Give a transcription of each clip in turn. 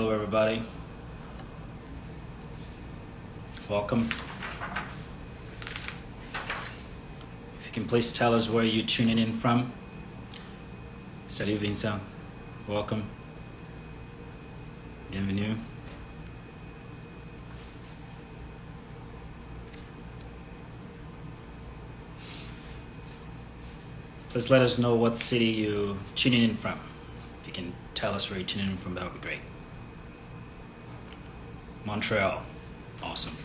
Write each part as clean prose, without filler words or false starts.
Hello, everybody. Welcome. If you can please tell us where you're tuning in from. Salut, Vincent. Welcome. Bienvenue. Please let us know what city you're tuning in from. If you can tell us where you're tuning in from, that would be great. Montreal. Awesome.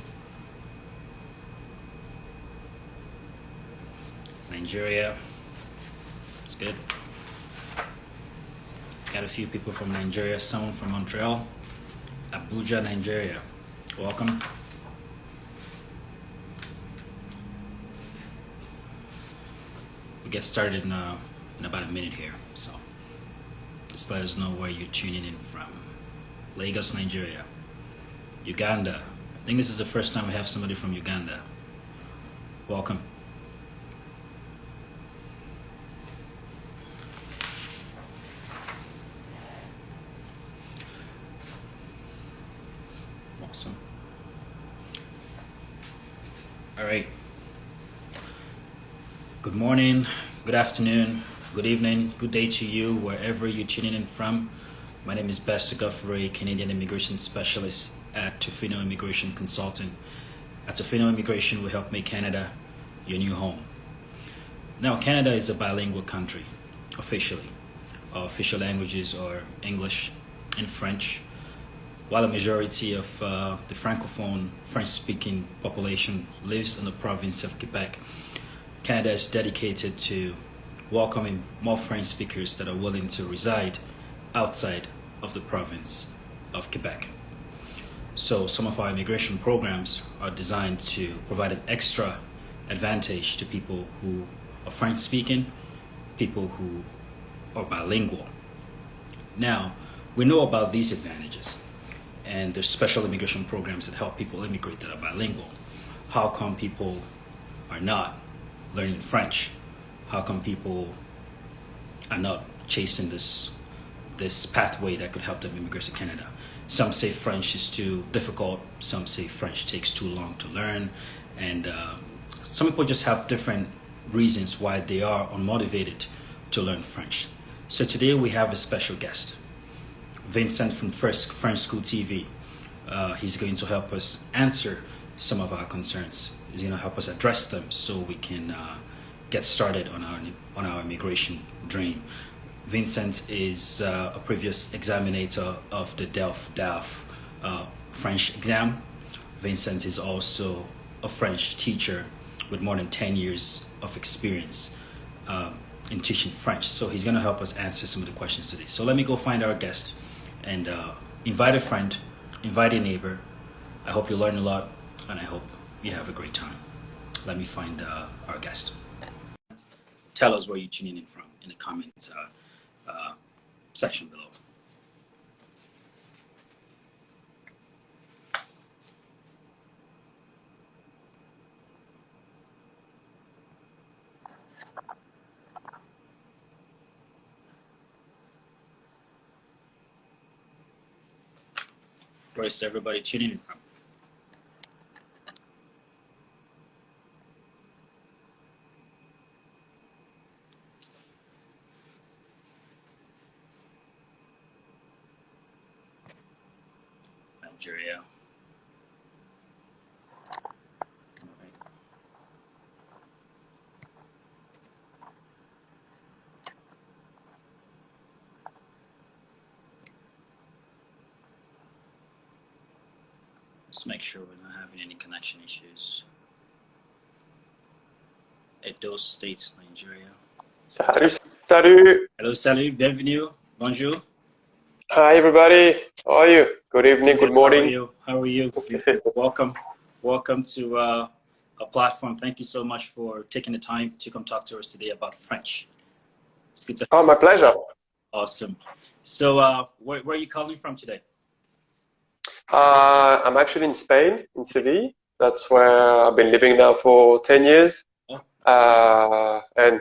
Nigeria. That's good. Got a few people from Nigeria, someone from Montreal. Abuja, Nigeria. Welcome. We get started in about a minute here, so just let us know where you're tuning in from. Lagos, Nigeria. Uganda. I think this is the first time we have somebody from Uganda. Welcome. Awesome. All right. Good morning, good afternoon, good evening, good day to you, wherever you're tuning in from. My name is Bester Guthrie, Canadian Immigration Specialist at Tofino Immigration Consultant. At Tofino Immigration, we help make Canada your new home. Now, Canada is a bilingual country, officially. Our official languages are English and French, while a majority of the Francophone, French-speaking population lives in the province of Quebec. Canada is dedicated to welcoming more French speakers that are willing to reside outside of the province of Quebec. So some of our immigration programs are designed to provide an extra advantage to people who are French speaking, people who are bilingual. Now, we know about these advantages, and there's special immigration programs that help people immigrate that are bilingual. How come people are not learning French? How come people are not chasing this pathway that could help them immigrate to Canada? Some say French is too difficult. Some say French takes too long to learn. And some people just have different reasons why they are unmotivated to learn French. So today we have a special guest, Vincent from First French School TV. He's going to help us answer some of our concerns. He's going to help us address them so we can get started on our immigration dream. Vincent is a previous examiner of the DELF French exam. Vincent is also a French teacher with more than 10 years of experience in teaching French. So he's going to help us answer some of the questions today. So let me go find our guest and invite a friend, invite a neighbor. I hope you learn a lot, and I hope you have a great time. Let me find our guest. Tell us where you're tuning in from in the comments section below. Where is everybody tuning in from? Nigeria. All right. Let's make sure we're not having any connection issues. Edo State, Nigeria. Salut, salut. Hello, salut, bienvenue, bonjour. Hi, everybody. How are you? Good evening, good morning. How are you? Welcome to our platform. Thank you so much for taking the time to come talk to us today about French. It's good to. Oh, my pleasure. Awesome. So, where are you calling from today? I'm actually in Spain, in Seville. That's where I've been living now for 10 years. Oh. And in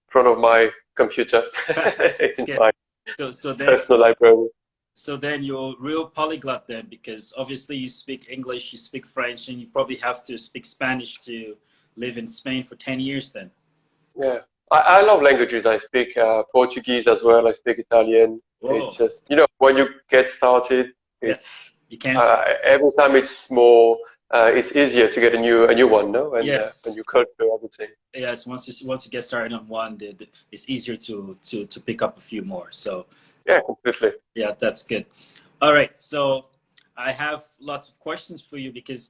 front of my computer in my so personal library. So then you're a real polyglot then, because obviously you speak English, you speak French, and you probably have to speak Spanish to live in Spain for 10 years then. Yeah. I love languages. I speak Portuguese as well. I speak Italian. It's Whoa. just, when you get started, Yeah. it's You can't. every time it's more, it's easier to get a new one, no? And a Yes. new culture, I would say. Yes. Once you get started on one, it's easier to pick up a few more. So Yeah, completely. yeah, that's good. All right. So I have lots of questions for you because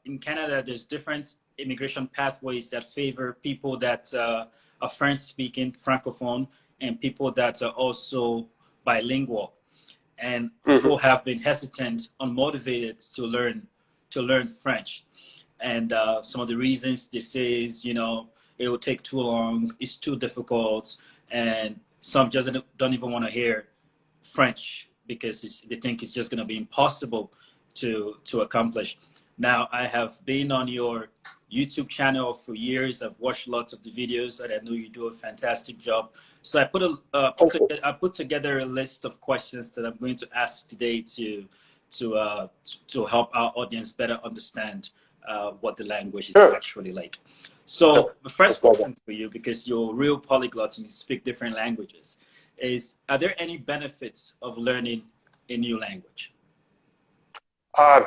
in Canada, there's different immigration pathways that favor people that are French speaking, francophone, and people that are also bilingual. And Hmm. people have been hesitant, unmotivated to learn French. And some of the reasons they say is, it will take too long, it's too difficult, and some just don't even want to hear French because they think it's just going to be impossible to accomplish. Now, I have been on your YouTube channel for years. I've watched lots of the videos, and I know you do a fantastic job. So Thank you. I put together a list of questions that I'm going to ask today to help our audience better understand what the language is Sure. actually like. Sure. So the No first problem. question for you, because you're a real polyglot and you speak different languages, is are there any benefits of learning a new language? Uh,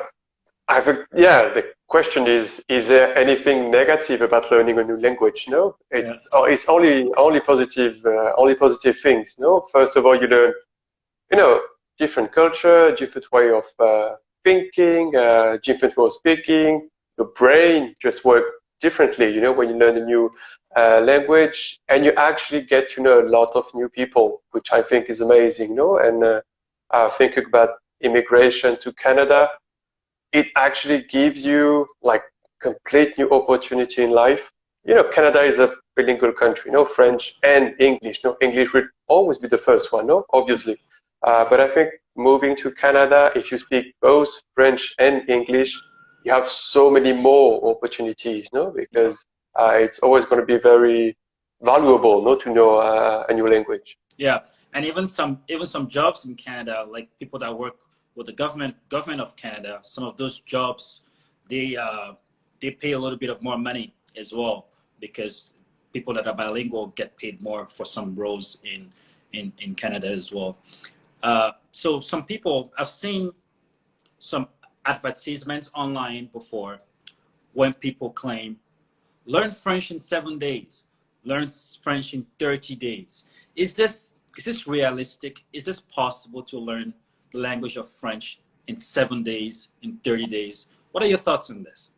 yeah, the question is there anything negative about learning a new language? No, Yeah. it's only positive things. No, first of all, you learn, you know, different culture, different way of thinking, different way of speaking. Your brain just work differently. When you learn a new language, and you actually get to know a lot of new people, which I think is amazing. No, and thinking about immigration to Canada, it actually gives you like complete new opportunity in life. Canada is a bilingual country, no French and English. No English will always be the first one, no, obviously. But I think moving to Canada, if you speak both French and English, you have so many more opportunities, no, Yeah. because it's always going to be very valuable, no, to know a new language. Yeah, and even some jobs in Canada, like people that work with the government of Canada, some of those jobs they uh, they pay a little bit of more money as well because people that are bilingual get paid more for some roles in Canada as well. So some people I've seen some advertisements online before when people claim learn French in 7 days. Learn French in 30 days. Is this realistic? Is this possible to learn the language of French in 7 days, in 30 days? What are your thoughts on this?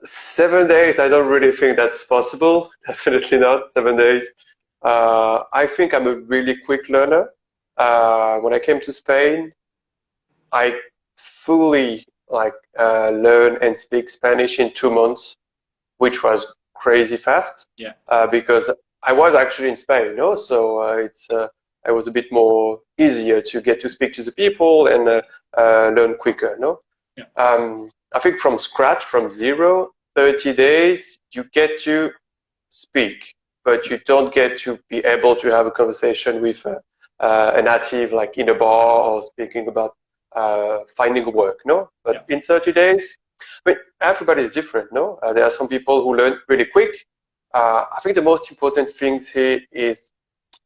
7 days, I don't really think that's possible. Definitely not 7 days. I think I'm a really quick learner. When I came to Spain, I fully learn and speak Spanish in 2 months, which was crazy fast Yeah, because I was actually in Spain, so it was a bit more easier to get to speak to the people and learn quicker, no? yeah, I think from scratch, from zero, 30 days, you get to speak, but you don't get to be able to have a conversation with a native, like in a bar or speaking about finding work, no? yeah, But in 30 days, I mean, everybody is different, no? There are some people who learn really quick. I think the most important things here is,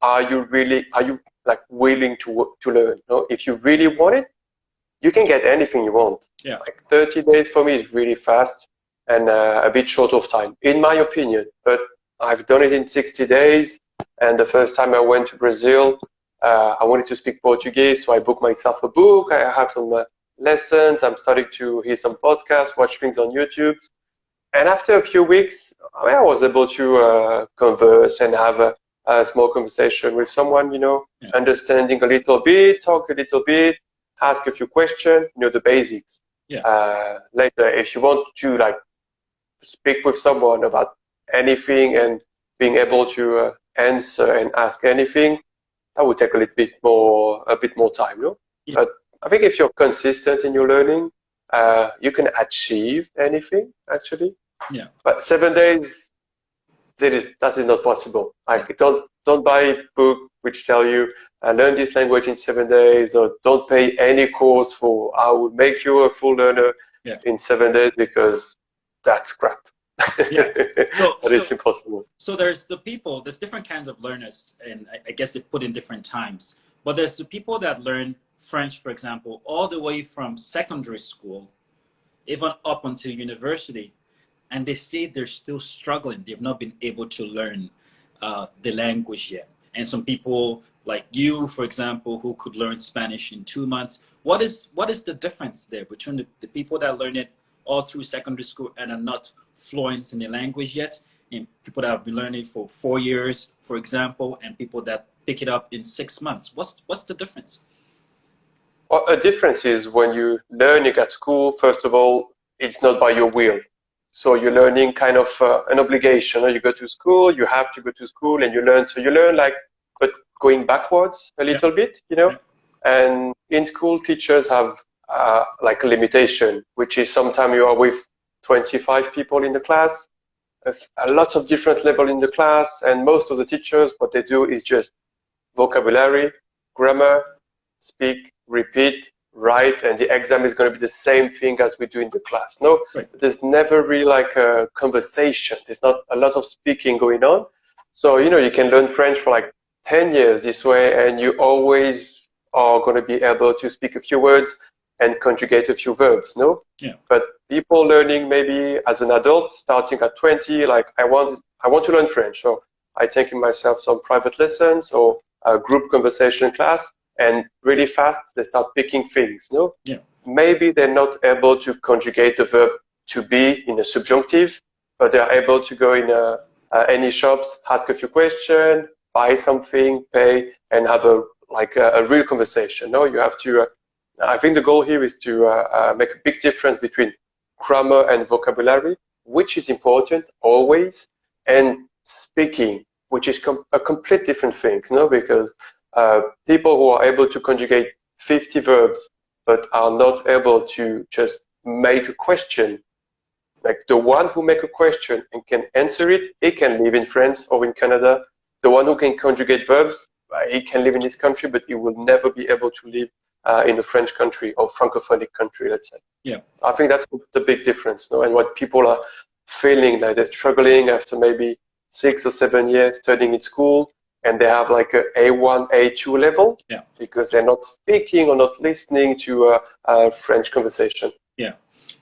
are you like willing to learn, no? If you really want it, you can get anything you want. yeah, Like 30 days for me is really fast and a bit short of time, in my opinion. But I've done it in 60 days. And the first time I went to Brazil, I wanted to speak Portuguese. So I booked myself a book. I have some lessons. I'm starting to hear some podcasts, watch things on YouTube. And after a few weeks, I was able to converse and have a small conversation with someone, yeah, understanding a little bit, talk a little bit, ask a few questions, the basics. yeah, Later, if you want to like speak with someone about anything and being able to answer and ask anything, that would take a bit more time, yeah, But I think if you're consistent in your learning, you can achieve anything actually. yeah. But 7 days, that is not possible. Like Yes. don't buy a book which tell you learn this language in 7 days, or don't pay any course for I will make you a full learner Yeah. in 7 days, because that's crap. Yeah. So, That is impossible. so there's there's different kinds of learners, and I guess they put in different times. But there's the people that learn French, for example, all the way from secondary school, even up until university, and they say they're still struggling. They've not been able to learn the language yet. And some people like you, for example, who could learn Spanish in 2 months. What is the difference there between the people that learn it all through secondary school and are not fluent in the language yet, and people that have been learning for 4 years, for example, and people that pick it up in 6 months? What's the difference? Well, a difference is when you learning at school, first of all, it's not by your will. So you're learning kind of an obligation. You go to school, you have to go to school and you learn. So you learn like, but going backwards a Yeah. little bit, Yeah. And in school, teachers have like a limitation, which is sometimes you are with 25 people in the class, a lot of different level in the class, and most of the teachers, what they do is just vocabulary, grammar, speak, repeat, write, and the exam is going to be the same thing as we do in the class. No, Right. there's never really like a conversation. There's not a lot of speaking going on. So, you can learn French for like 10 years this way, and you always are going to be able to speak a few words and conjugate a few verbs, no? Yeah. But people learning maybe as an adult, starting at 20, like I want to learn French. So I take in myself some private lessons or a group conversation class, and really fast they start picking things, no? Yeah. Maybe they're not able to conjugate the verb to be in a subjunctive, but they're able to go in any shops, ask a few questions, buy something, pay, and have a real conversation. No, you have to. I think the goal here is to make a big difference between grammar and vocabulary, which is important always, and speaking, which is a complete different thing. No, because people who are able to conjugate 50 verbs but are not able to just make a question, like the one who make a question and can answer it, he can live in France or in Canada. The one who can conjugate verbs, he can live in this country, but he will never be able to live in a French country or francophonic country, let's say. Yeah. I think that's the big difference, no? And what people are feeling like they're struggling after maybe 6 or 7 years studying in school, and they have like a A1, A2 level, Yeah. because they're not speaking or not listening to a French conversation. Yeah.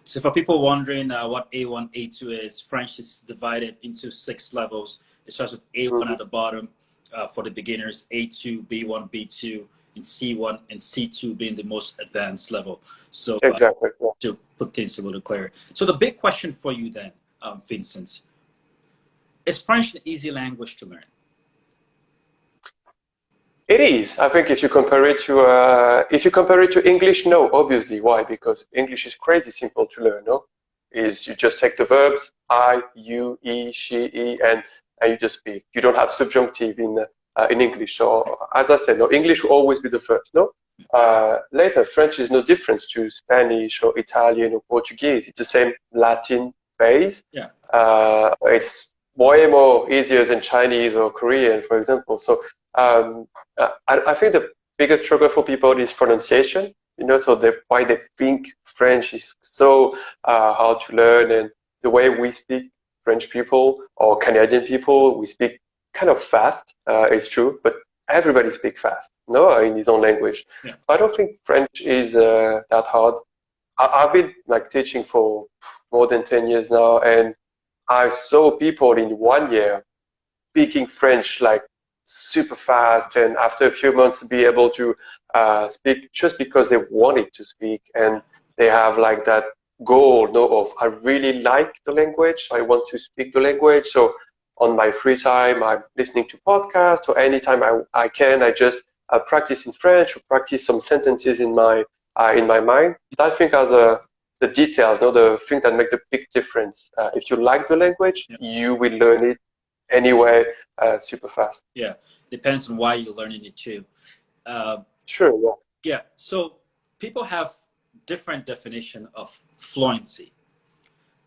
So for people wondering what A1, A2 is, French is divided into 6 levels. It starts with A1 at the bottom for the beginners, A2, B1, B2, and C1 and C2 being the most advanced level. So Exactly. Yeah. to put things a little clearer. So the big question for you then, Vincent, is French an easy language to learn? It is. I think if you compare it to English, no, obviously. Why? Because English is crazy simple to learn. No, is you just take the verbs I, you, he, she, he, and you just speak. You don't have subjunctive in English. So as I said, no, English will always be the first. No, later French is no difference to Spanish or Italian or Portuguese. It's the same Latin base. Yeah. It's way more easier than Chinese or Korean, for example. So I think the biggest struggle for people is pronunciation. So why they think French is so hard to learn, and the way we speak, French people or Canadian people, we speak kind of fast. It's true, but everybody speaks fast, no, in his own language. Yeah. I don't think French is that hard. I've been like teaching for more than 10 years now, and I saw people in 1 year speaking French like super fast, and after a few months be able to speak just because they wanted to speak, and they have like that goal, no, of I really like the language, I want to speak the language. So on my free time, I'm listening to podcasts, or anytime I can, I just practice in French or practice some sentences in my mind. I think as the details, no, the thing that make the big difference. If you like the language, Yeah. you will learn it anyway, super fast. Yeah. Depends on why you're learning it too. Sure, yeah. Yeah. So people have different definition of fluency.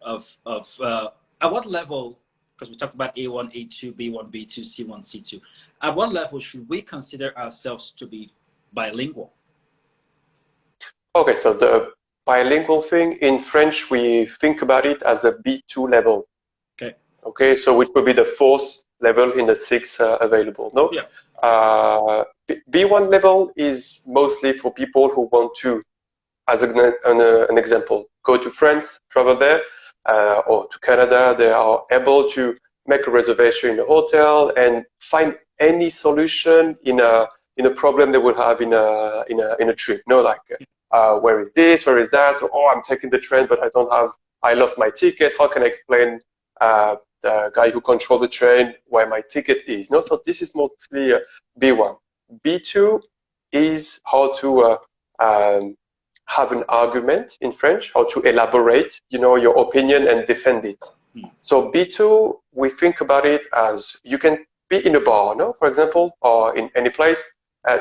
At what level because we talked about A1, A2, B1, B2, C1, C2. At what level should we consider ourselves to be bilingual? Okay, so the bilingual thing in French, we think about it as a B2 level. Okay. Okay, so which would be the fourth level in the six available. No. Yeah. B1 level is mostly for people who want to, as an example, go to France, travel there, or to Canada. They are able to make a reservation in a hotel and find any solution in a problem they would have in a trip. No, like where is this, where is that? Oh, I'm taking the train, but I lost my ticket. How can I explain the guy who controls the train where my ticket is? No, so this is mostly B1. B2 is how to have an argument in French, how to elaborate, your opinion and defend it. So B2, we think about it as you can be in a bar, no, for example, or in any place,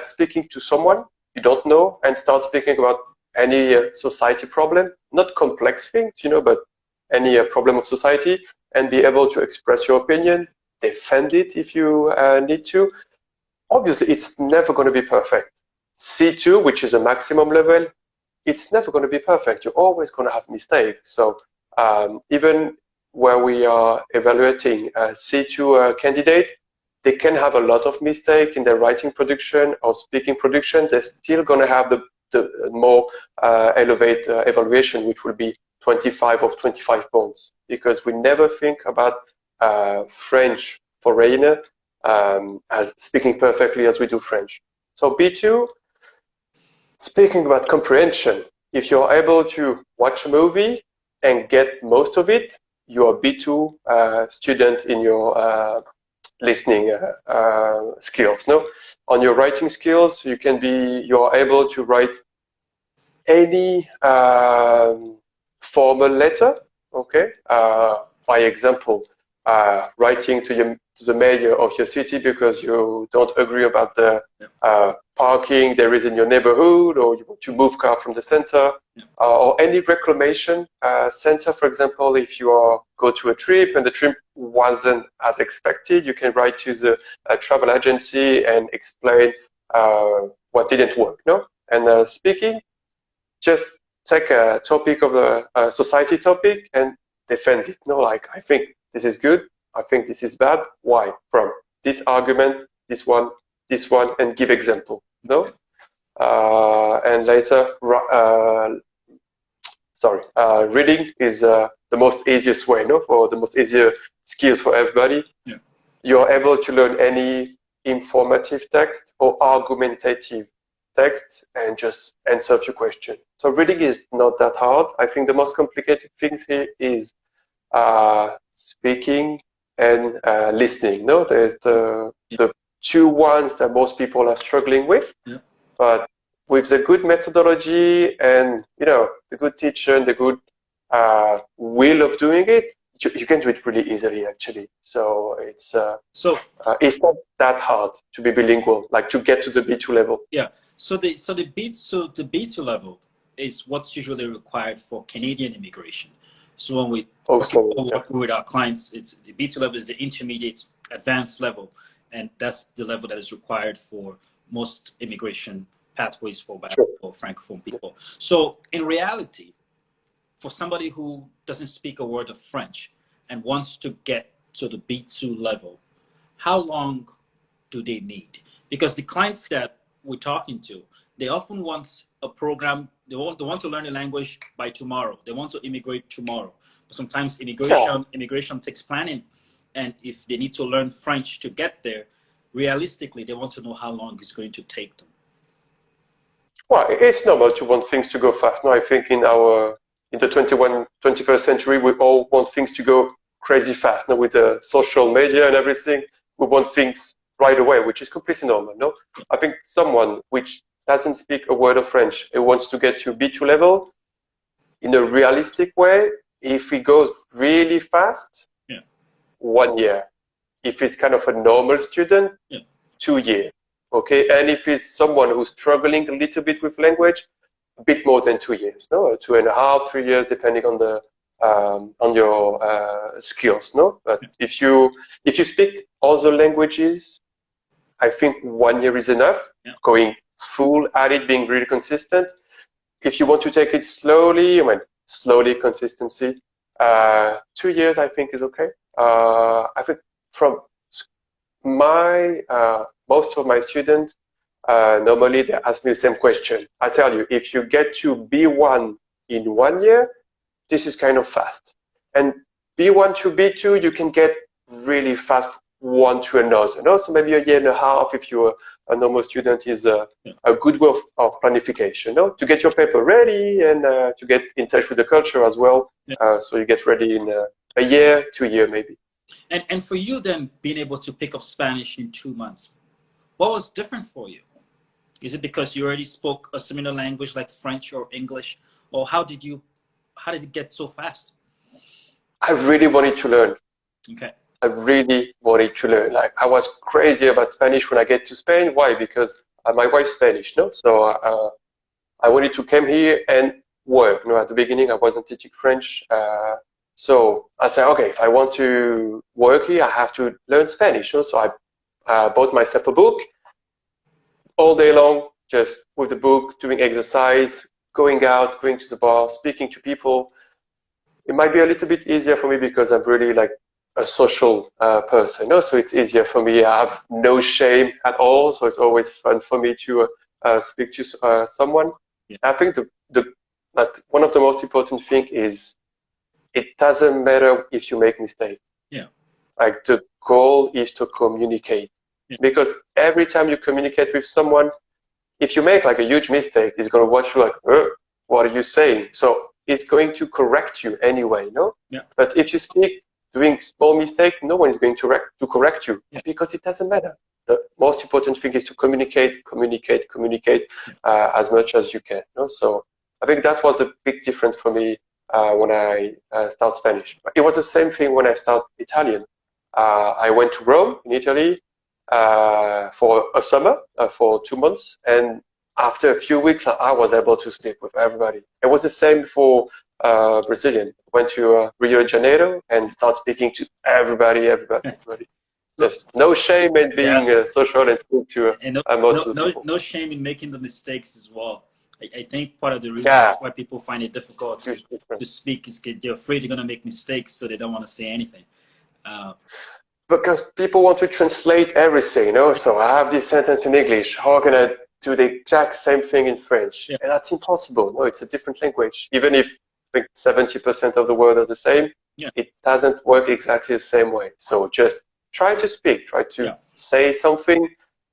speaking to someone you don't know and start speaking about any society problem, not complex things, but any problem of society, and be able to express your opinion, defend it if you need to. Obviously, it's never going to be perfect. C2, which is a maximum level, it's never going to be perfect. You're always going to have mistakes. So even where we are evaluating a C2 candidate, they can have a lot of mistakes in their writing production or speaking production. They're still going to have the more elevated evaluation, which will be 25 of 25 points, because we never think about French foreigner as speaking perfectly as we do French. So B2, speaking about comprehension, if you're able to watch a movie and get most of it, you're a B2 student in your listening skills. No, on your writing skills, you're able to write any formal letter. Okay, by example, writing to the mayor of your city because you don't agree about the parking there is in your neighborhood, or you want to move car from the center, or any reclamation center. For example, if you go to a trip and the trip wasn't as expected, you can write to the travel agency and explain what didn't work. No, and speaking, just take a topic of a society topic and defend it. No, like, I think this is good, I think this is bad. Why? From this argument, this one, and give example. No, and later, reading is the most easiest way. No, for the most easier skills for everybody. Yeah. You're able to learn any informative text or argumentative text and just answer a few questions. So reading is not that hard. I think the most complicated things here is speaking and listening. No, there's the two ones that most people are struggling with. Yeah. But with the good methodology and the good teacher and the good will of doing it, you can do it really easily, actually. So it's not that hard to be bilingual, like to get to the B2 level. Yeah. So the B2 level is what's usually required for Canadian immigration. So when we work with our clients, it's the B2 level is the intermediate advanced level, and that's the level that is required for most immigration pathways for bilingual or francophone people. So in reality, for somebody who doesn't speak a word of French and wants to get to the B2 level, how long do they need? Because the clients that we're talking to, they often want a program. They want to learn a language by tomorrow. They want to immigrate tomorrow. But sometimes immigration takes planning, and if they need to learn French to get there, realistically, they want to know how long it's going to take them. Well, it's normal to want things to go fast. No, I think in the 21st century, we all want things to go crazy fast. No, with the social media and everything, we want things right away, which is completely normal. No, I think someone which doesn't speak a word of French and wants to get to B2 level in a realistic way, if it goes really fast, 1 year. If it's kind of a normal student, 2 years. Okay, and if it's someone who's struggling a little bit with language, a bit more than 2 years. No, 2.5, 3 years, depending on the skills. No, but if you speak other languages, I think 1 year is enough. Yeah. Going full at it, being really consistent. If you want to take it slowly, I mean, slowly consistency. 2 years, I think, is okay. I think from my most of my students, normally they ask me the same question. I tell you, if you get to B1 in 1 year, this is kind of fast. And B1 to B2, you can get really fast one to another. No? So maybe a year and a half, if you're a normal student, is a good way of planification. No? To get your paper ready and to get in touch with the culture as well. So you get ready in a year, 2 year maybe. And for you then, being able to pick up Spanish in 2 months, what was different for you? Is it because you already spoke a similar language like French or English, or how did it get so fast? I really wanted to learn. Okay. I really wanted to learn. Like, I was crazy about Spanish when I get to Spain. Why? Because my wife's Spanish, no? So I wanted to come here and work. At the beginning, I wasn't teaching French. So I said, okay, if I want to work here, I have to learn Spanish. No? So I bought myself a book all day long, just with the book, doing exercise, going out, going to the bar, speaking to people. It might be a little bit easier for me because I'm really like a social person. No? So it's easier for me. I have no shame at all. So it's always fun for me to speak to someone. Yeah. I think that one of the most important thing is it doesn't matter if you make mistakes. Yeah. Like the goal is to communicate. Yeah. Because every time you communicate with someone, if you make like a huge mistake, it's going to watch you like, what are you saying? So it's going to correct you anyway, no? Yeah. But if you speak doing small mistake, no one is going to correct you because it doesn't matter. The most important thing is to communicate as much as you can. No? So I think that was a big difference for me when I start Spanish. It was the same thing when I start Italian. I went to Rome in Italy for a summer, for 2 months, and after a few weeks, I was able to speak with everybody. It was the same for Brazilian. Went to Rio de Janeiro and start speaking to everybody. Just no shame in being social and speak to most of the people. No shame in making the mistakes as well. I think part of the reasons why people find it difficult to speak is they're afraid they're going to make mistakes, so they don't want to say anything. Because people want to translate everything, you know? So I have this sentence in English. How can I do the exact same thing in French? Yeah. And that's impossible. No, it's a different language. Even if I think 70% of the words are the same, it doesn't work exactly the same way. So just try to speak, try to say something,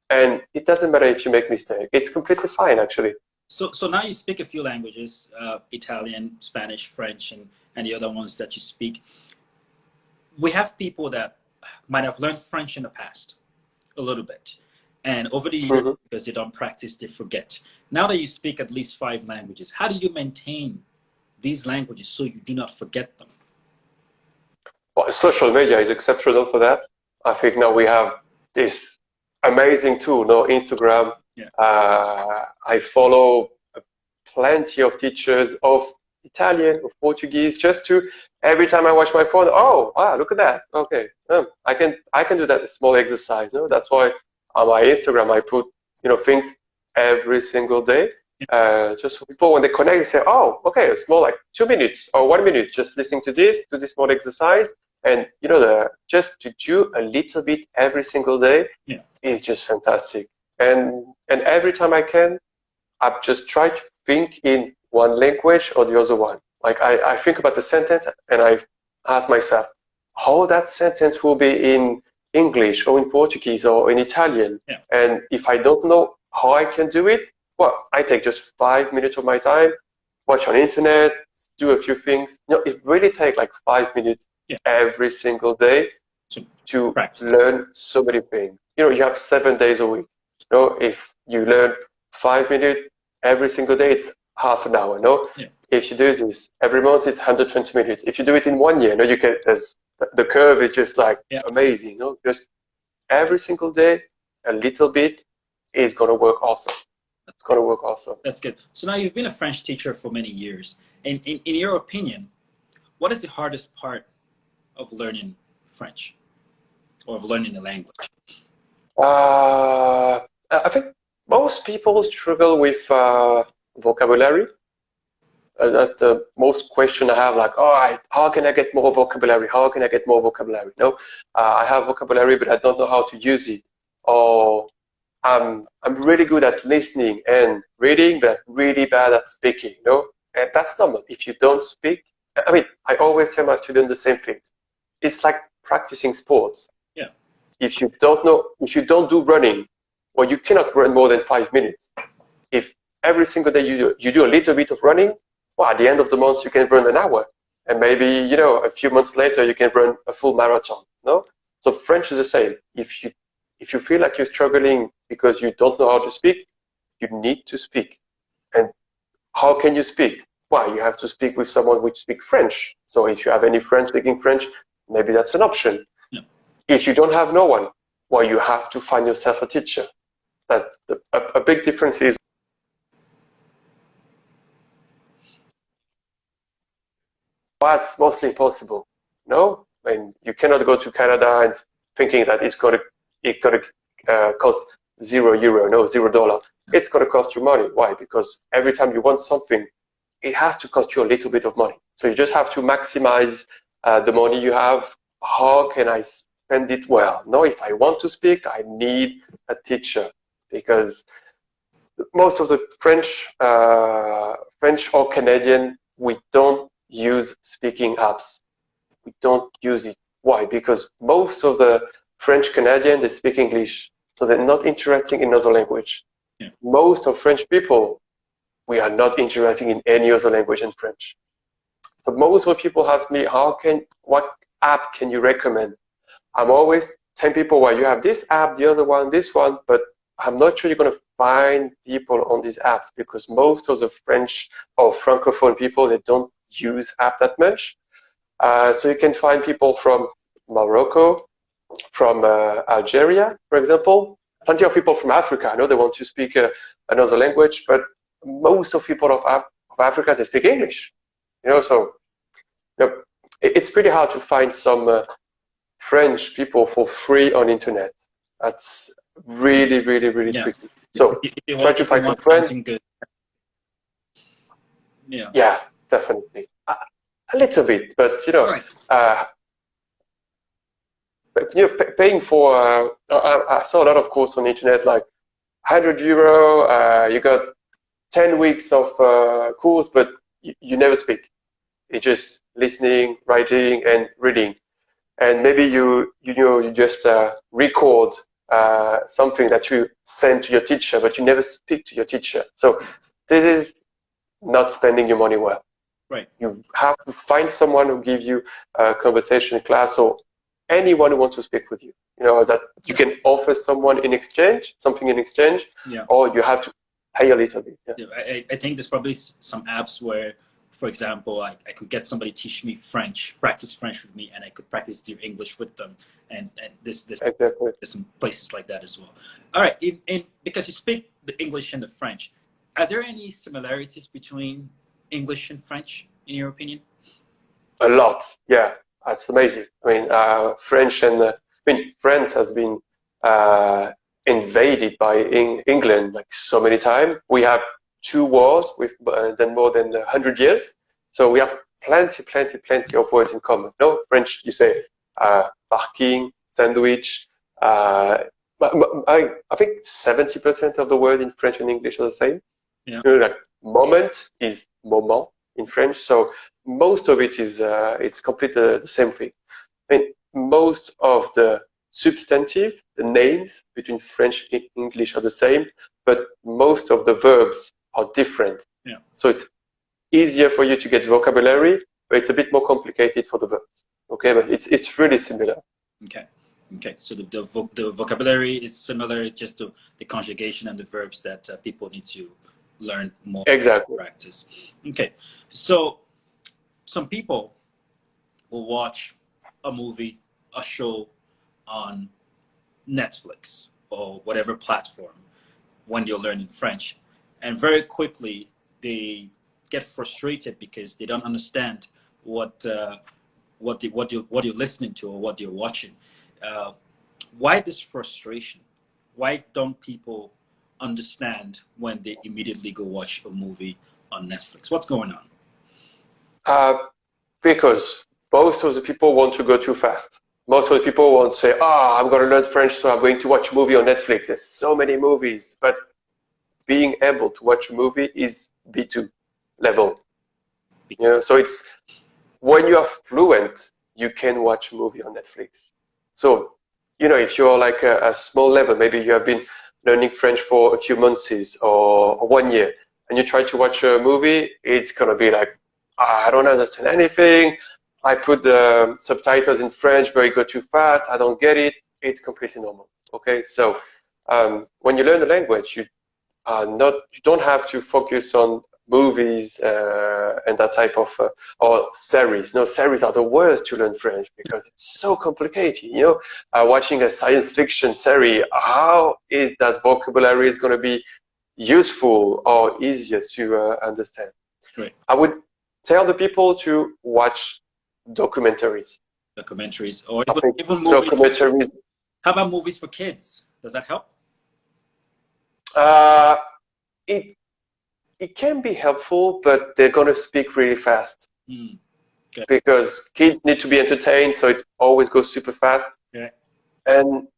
and it doesn't matter if you make mistakes. It's completely fine, actually. So now you speak a few languages, Italian, Spanish, French, and the other ones that you speak. We have people that might have learned French in the past, a little bit. And over the years, because they don't practice, they forget. Now that you speak at least 5 languages, how do you maintain these languages so you do not forget them? Well, social media is exceptional for that. I think now we have this amazing tool, no, Instagram. Yeah. I follow plenty of teachers of Italian, of Portuguese, just to every time I watch my phone, look at that. Okay, I can do that small exercise. No, that's why on my Instagram I put things every single day. Just for people when they connect, they say, okay, a small like 2 minutes or 1 minute, just listening to this small exercise, and just to do a little bit every single day is just fantastic. And every time I can, I just try to think in one language or the other one. Like I think about the sentence and I ask myself how that sentence will be in English or in Portuguese or in Italian. Yeah. And if I don't know how I can do it, well, I take just 5 minutes of my time, watch on internet, do a few things. It really takes like 5 minutes every single day to learn so many things. You have 7 days a week. If you learn 5 minutes every single day, it's half an hour. If you do this every month, it's 120 minutes. If you do it in 1 year, you can. The curve is just like amazing. Just every single day, a little bit is gonna work awesome. It's gonna work awesome. That's good. So now you've been a French teacher for many years. In your opinion, what is the hardest part of learning French or of learning the language? I think most people struggle with vocabulary. That's the most question I have, like, how can I get more vocabulary? How can I get more vocabulary? No, I have vocabulary, but I don't know how to use it. Or I'm really good at listening and reading, but really bad at speaking. No, and that's normal. If you don't speak, I mean, I always tell my students the same things. It's like practicing sports. Yeah. If you don't do running, well, you cannot run more than 5 minutes. If every single day you do a little bit of running, well, at the end of the month you can run an hour, and maybe a few months later you can run a full marathon. No, so French is the same. If you feel like you're struggling because you don't know how to speak, you need to speak. And how can you speak? Well, you have to speak with someone who speaks French. So if you have any friends speaking French, maybe that's an option. Yeah. If you don't have no one, well, you have to find yourself a teacher. That's a big difference is what's mostly impossible. No, and you cannot go to Canada and thinking that it's gonna cost €0. No, $0. It's gonna cost you money. Why? Because every time you want something, it has to cost you a little bit of money. So you just have to maximize the money you have. How can I spend it well? No, if I want to speak, I need a teacher, because most of the French or Canadian, we don't use speaking apps. We don't use it. Why? Because most of the French Canadian, they speak English, so they're not interested in another language. Yeah. Most of French people, we are not interested in any other language than French. So most of the people ask me, what app can you recommend? I'm always telling people, well, you have this app, the other one, this one, but I'm not sure you're going to find people on these apps, because most of the French or Francophone people, they don't use app that much. So you can find people from Morocco, from Algeria, for example. Plenty of people from Africa. I know they want to speak another language, but most of people of Africa, they speak English. So it's pretty hard to find some French people for free on internet. That's really, really, really tricky. So try to find some friends. Good. Yeah. Yeah, definitely. A little bit, but Right. Paying for. I saw a lot of courses on the internet, like €100. You got 10 weeks of course, but you never speak. It's just listening, writing, and reading. And maybe you just record something that you send to your teacher, but you never speak to your teacher. So this is not spending your money well. Right. You have to find someone who gives you a conversation class, or anyone who wants to speak with you. That you can offer something in exchange, Yeah. or you have to pay a little bit. Yeah. I think there's probably some apps where, for example, I could get somebody teach me French, practice French with me, and I could practice their English with them. And Exactly. there's some places like that as well. All right, and because you speak the English and the French, are there any similarities between English and French, in your opinion? A lot, yeah. That's amazing. French and France has been invaded by England like so many times. We have 2 wars with more than 100 years, so we have plenty of words in common. No, French, you say parking, sandwich. I think 70% of the word in French and English are the same. Yeah. Like moment is moment in French, so most of it is it's completely the same thing. Most of the substantive, the names between French and English are the same, but most of the verbs are different. Yeah. So it's easier for you to get vocabulary, but it's a bit more complicated for the verbs. Okay, but it's really similar. Okay. So the vocabulary is similar, just to the conjugation and the verbs that people need to learn more. Exactly. Practice. Okay. So some people will watch a movie, a show on Netflix or whatever platform when you're learning French, and very quickly they get frustrated because they don't understand what you're listening to or what you're watching. Uh, why this frustration? Why don't people understand when they immediately go watch a movie on Netflix? What's going on? Uh, because most of the people want to go too fast. Most of the people want to say, "Ah, I'm going to learn French, so I'm going to watch a movie on Netflix." There's so many movies, but being able to watch a movie is B2 level. So it's when you are fluent, you can watch a movie on Netflix. So, if you're like a small level, maybe you have been learning French for a few months or 1 year, and you try to watch a movie, it's gonna be like, I don't understand anything. I put the subtitles in French, but it go too fast. I don't get it. It's completely normal. Okay, so when you learn the language, you don't have to focus on movies and that type of or series. No, series are the worst to learn French because it's so complicated. Watching a science fiction series, how is that vocabulary is going to be useful or easier to understand? Right. I would tell the people to watch documentaries. Documentaries or even movies. Documentaries. How about movies for kids? Does that help? It can be helpful, but they're going to speak really fast. Okay. Because kids need to be entertained, so it always goes super fast. Okay. And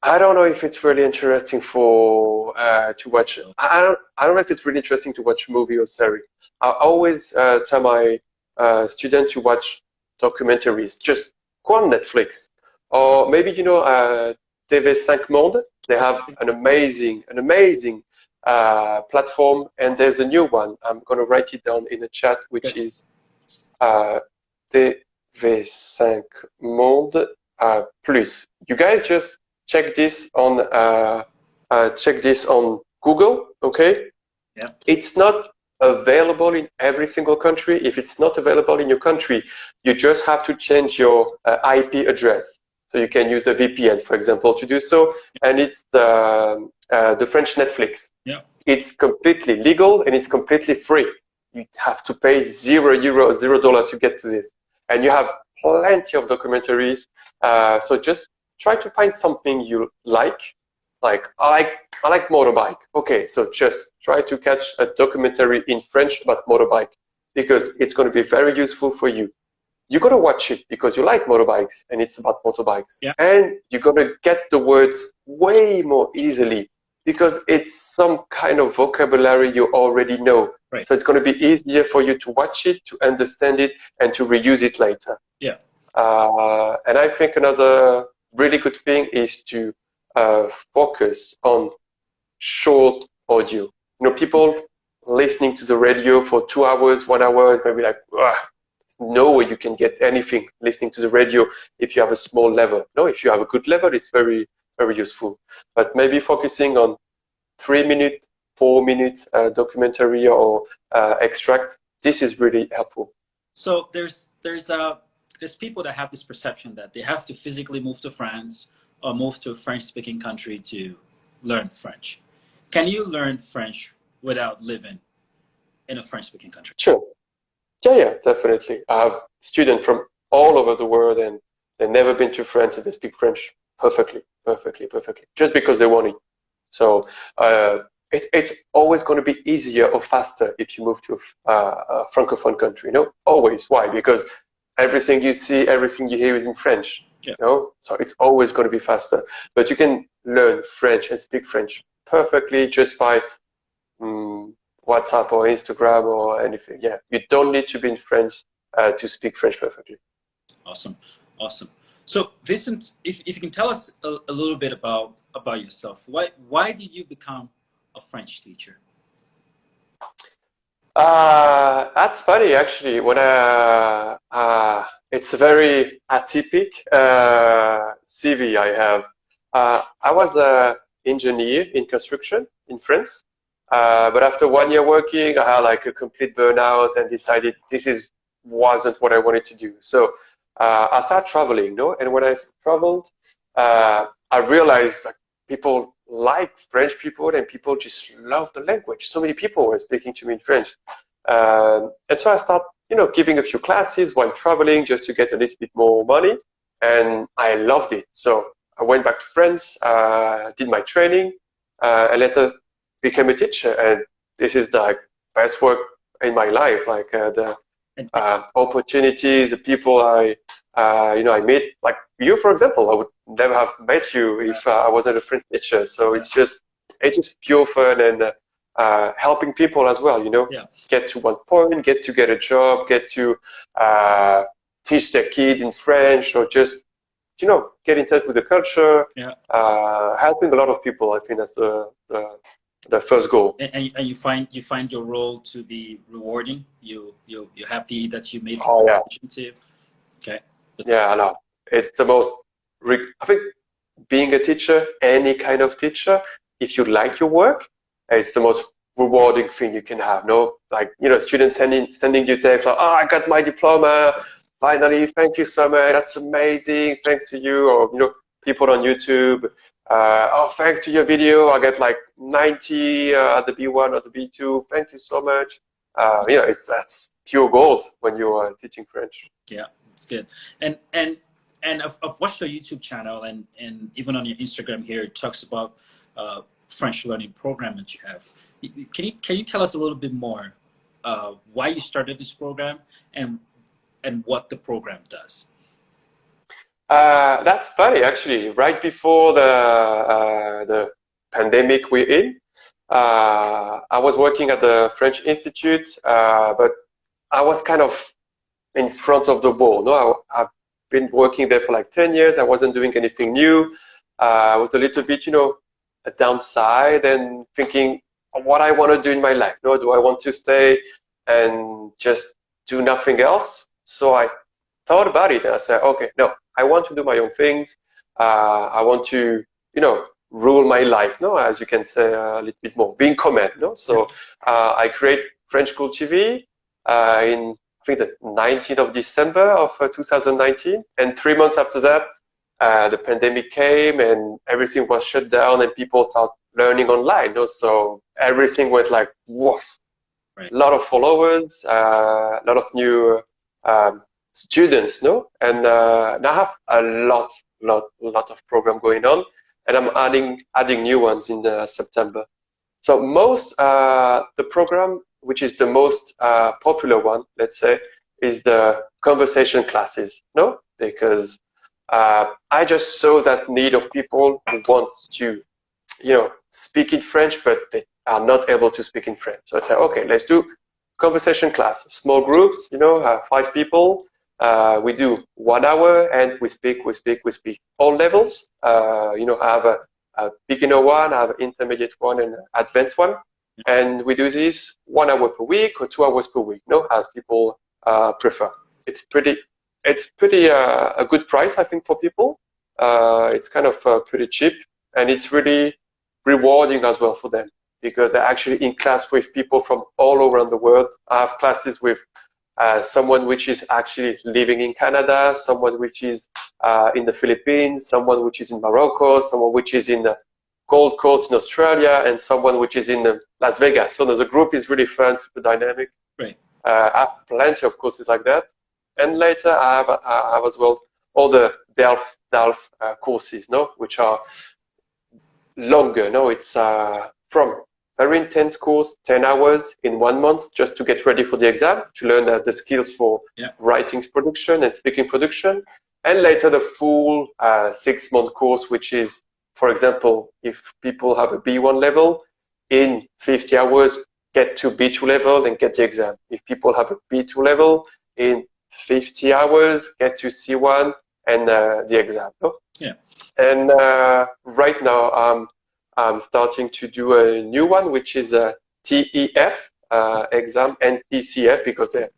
I don't know if it's really interesting to watch. I don't know if it's really interesting to watch movie or series. I always tell my students to watch documentaries. Just go on Netflix, or maybe TV5 Monde. They have an amazing platform, and there's a new one. I'm going to write it down in the chat, which is TV5 Monde Plus. You guys just check this on Google, okay? Yeah. It's not available in every single country. If it's not available in your country, you just have to change your IP address. So you can use a VPN, for example, to do so. And it's the French Netflix. Yeah. It's completely legal and it's completely free. You have to pay $0 to get to this. And you have plenty of documentaries. So just try to find something you like. Like I like motorbike. Okay, so just try to catch a documentary in French about motorbike because it's going to be very useful for you. You're going to watch it because you like motorbikes and it's about motorbikes. Yeah. And you're going to get the words way more easily because it's some kind of vocabulary you already know. Right. So it's going to be easier for you to watch it, to understand it, and to reuse it later. Yeah. And I think another really good thing is to focus on short audio. People listening to the radio for 2 hours, 1 hour, it's going to be like, no way you can get anything listening to the radio if you have a small level. No, if you have a good level, it's very, very useful. But maybe focusing on 3-minute, 4-minute documentary or extract, this is really helpful. So there's people that have this perception that they have to physically move to France or move to a French-speaking country to learn French. Can you learn French without living in a French-speaking country? Sure. Yeah, definitely. I have students from all over the world and they've never been to France and they speak French perfectly, just because they want it. So it's always going to be easier or faster if you move to a Francophone country, Always. Why? Because everything you see, everything you hear is in French, Yeah. So it's always going to be faster. But you can learn French and speak French perfectly just by WhatsApp or Instagram or anything. Yeah, you don't need to be in French to speak French perfectly. Awesome. So Vincent, if you can tell us a little bit about yourself. Why did you become a French teacher? That's funny, actually. When it's a very atypical CV I have. I was an engineer in construction in France. But after 1 year working, I had like a complete burnout and decided wasn't what I wanted to do. So I started traveling, And when I traveled, I realized that people like French people and people just love the language. So many people were speaking to me in French. And so I started, giving a few classes while traveling just to get a little bit more money. And I loved it. So I went back to France, did my training, and later became a teacher. And this is the best work in my life. Like the opportunities, the people I meet, like you, for example. I would never have met you if I wasn't a French teacher. So it's just pure fun and helping people as well. Get to one point, get a job, get to teach their kid in French, or just get in touch with the culture. Helping a lot of people. I think that's the first goal. And you find your role to be rewarding. You're happy that you made to. Okay. Yeah, I know. It's the most. I think being a teacher, any kind of teacher, if you like your work, it's the most rewarding thing you can have. No, like students sending you text like, "Oh, I got my diploma. Finally, thank you so much. That's amazing. Thanks to you." Or people on YouTube. Oh, thanks to your video, I get like 90 at the B1 or the B2. Thank you so much. That's pure gold when you are teaching French. Yeah, it's good. And I've watched your YouTube channel and even on your Instagram here, it talks about French learning program that you have. Can you tell us a little bit more why you started this program and what the program does? That's funny, actually. Right before the pandemic we're in, I was working at the French Institute, but I was kind of in front of the ball. No, I've been working there for like 10 years. I wasn't doing anything new. I was a little bit, a downside and thinking what I want to do in my life. No, do I want to stay and just do nothing else? So I thought about it and I said, okay, no, I want to do my own things. I want to, rule my life, no, as you can say a little bit more, being command, no. So I create French School TV in I think the 19th of December of 2019, and 3 months after that, the pandemic came and everything was shut down and people started learning online, no. So everything went like woof. Right. A lot of followers, a lot of new students, no, and now I have a lot of program going on, and I'm adding new ones in September. So the program which is the most popular one, let's say, is the conversation classes, no, because I just saw that need of people who want to, speak in French, but they are not able to speak in French. So I said, okay, let's do conversation class, small groups, 5 people. We do 1 hour and we speak all levels. I have a beginner one, I have an intermediate one and an advanced one. And we do this 1 hour per week or 2 hours per week, as people prefer. It's pretty a good price, I think, for people. It's kind of pretty cheap, and it's really rewarding as well for them because they're actually in class with people from all around the world. I have classes with someone which is actually living in Canada, someone which is in the Philippines, someone which is in Morocco, someone which is in the Gold Coast in Australia, and someone which is in Las Vegas. So the group is really fun, super dynamic. Right. I have plenty of courses like that. And later I have as well all the DELF courses, which are longer. It's from very intense course, 10 hours in 1 month, just to get ready for the exam, to learn the skills for writing production and speaking production. And later the full 6-month course, which is, for example, if people have a B1 level, in 50 hours, get to B2 level and get the exam. If people have a B2 level, in 50 hours, get to C1 and the exam. No? Yeah. And right now, I'm starting to do a new one, which is a TEF exam and TCF, because they're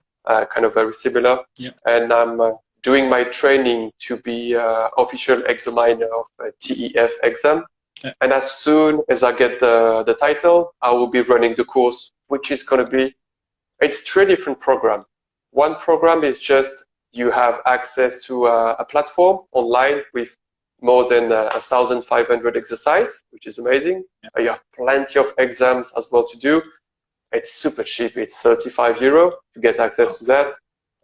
kind of very similar. Yeah. And I'm doing my training to be official examiner of a TEF exam. Yeah. And as soon as I get the title, I will be running the course, which is going to be, it's 3 different programs. One program is just you have access to a platform online with more than 1,500 exercises, which is amazing. Yeah. You have plenty of exams as well to do. It's super cheap. It's €35 to get access to that.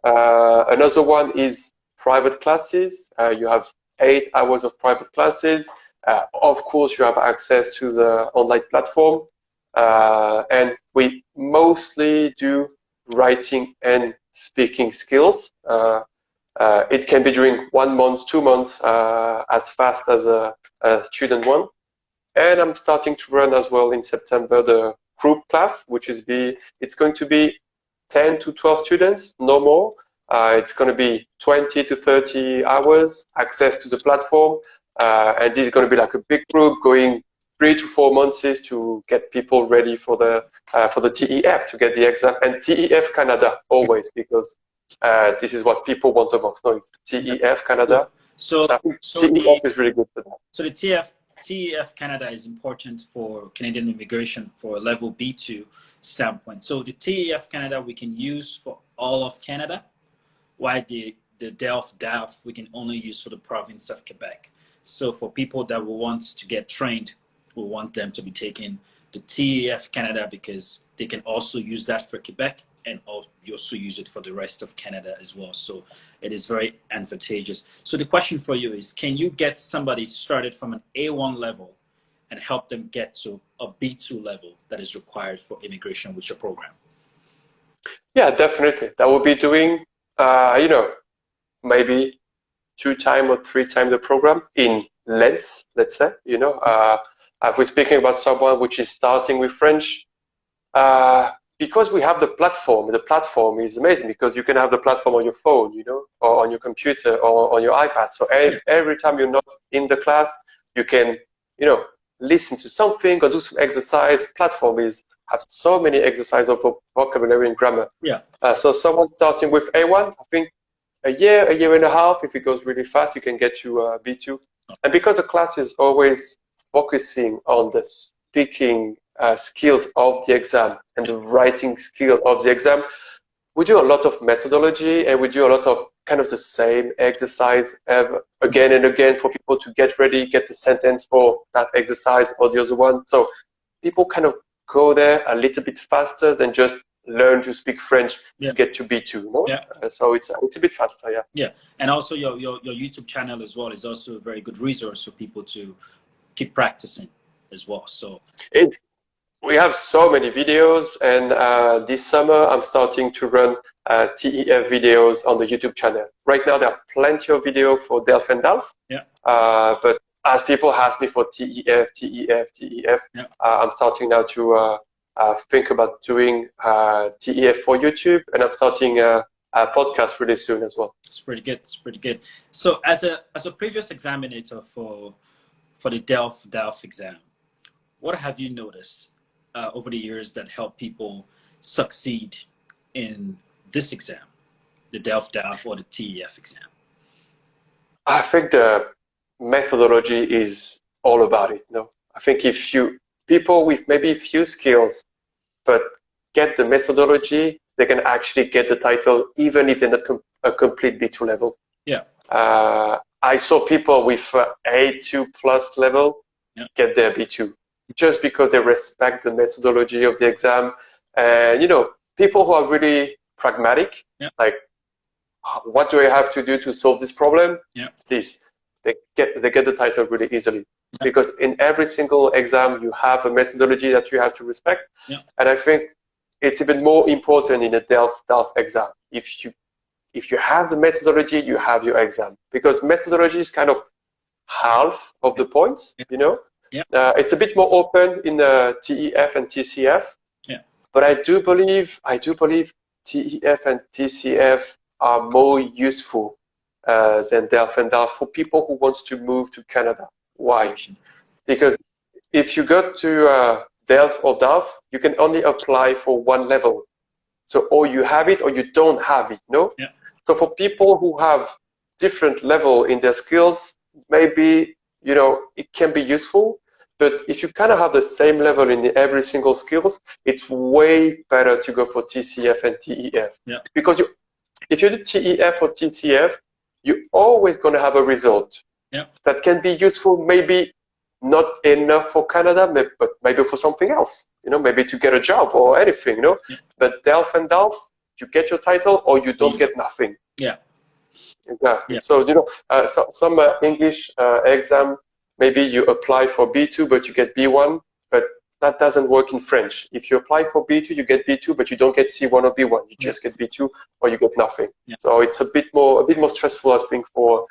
Another one is private classes. You have 8 hours of private classes. Of course, you have access to the online platform. And we mostly do writing and speaking skills. It can be during 1 month, 2 months, as fast as a student one. And I'm starting to run as well in September the group class, which is it's going to be 10 to 12 students, no more. It's going to be 20 to 30 hours, access to the platform. And this is going to be like a big group going 3 to 4 months to get people ready for the TEF, to get the exam. And TEF Canada, always, because this is what people want the most. No, it's TEF Canada. So TEF is really good for that. So the TEF Canada is important for Canadian immigration for level B2 standpoint. So the TEF Canada we can use for all of Canada, while the DELF we can only use for the province of Quebec. So for people that will want to get trained, we want them to be taking the TEF Canada because they can also use that for Quebec and also use it for the rest of Canada as well. So it is very advantageous. So the question for you is, can you get somebody started from an A1 level and help them get to a B2 level that is required for immigration with your program? Yeah, definitely. That will be doing, maybe 2 times or 3 times the program in length, let's say. If we're speaking about someone which is starting with French, because we have the platform is amazing because you can have the platform on your phone, or on your computer or on your iPad. So every time you're not in the class, you can, listen to something or do some exercise. Platform have so many exercises of vocabulary and grammar. Yeah. So someone starting with A1, I think a year and a half, if it goes really fast, you can get to B2. And because the class is always focusing on the speaking skills of the exam and the writing skill of the exam, we do a lot of methodology and we do a lot of kind of the same exercise again and again for people to get ready, get the sentence for that exercise or the other one. So people kind of go there a little bit faster than just learn to speak French to get to B2. No? Yeah. So it's a bit faster, yeah. Yeah, and also your YouTube channel as well is also a very good resource for people to keep practicing as well. So we have so many videos, and this summer I'm starting to run TEF videos on the YouTube channel. Right now there are plenty of videos for DELF and DALF, but as people ask me for TEF, I'm starting now to think about doing TEF for YouTube, and I'm starting a podcast really soon as well. It's pretty good. It's pretty good. So as a previous examiner for the DELF exam, what have you noticed over the years that help people succeed in this exam, the DELF or the TEF exam? I think the methodology is all about it. No, I think if people with maybe few skills, but get the methodology, they can actually get the title even if they're not a complete B2 level. Yeah. I saw people with A2 plus level get their B2 just because they respect the methodology of the exam. And, people who are really pragmatic, like, what do I have to do to solve this problem? Yeah. They get the title really easily. Because in every single exam, you have a methodology that you have to respect. Yeah. And I think it's even more important in a DELF exam. If you have the methodology, you have your exam. Because methodology is kind of half of the points, Yeah. It's a bit more open in the TEF and TCF. Yeah. But I do believe TEF and TCF are more useful than DELF and DALF for people who want to move to Canada. Why? Because if you go to DELF or DALF, you can only apply for one level. So or you have it or you don't have it, no? Yeah. So for people who have different level in their skills, maybe, it can be useful. But if you kind of have the same level in every single skills, it's way better to go for TCF and TEF. Yeah. Because if you do TEF or TCF, you're always going to have a result that can be useful, maybe not enough for Canada, but maybe for something else, maybe to get a job or anything, But DELF and DALF, you get your title or you don't get nothing. Yeah. Exactly. Yeah. So, some English exam, maybe you apply for B2, but you get B1, but that doesn't work in French. If you apply for B2, you get B2, but you don't get C1 or B1. You just get B2 or you get nothing. Yeah. So it's a bit more stressful, I think, for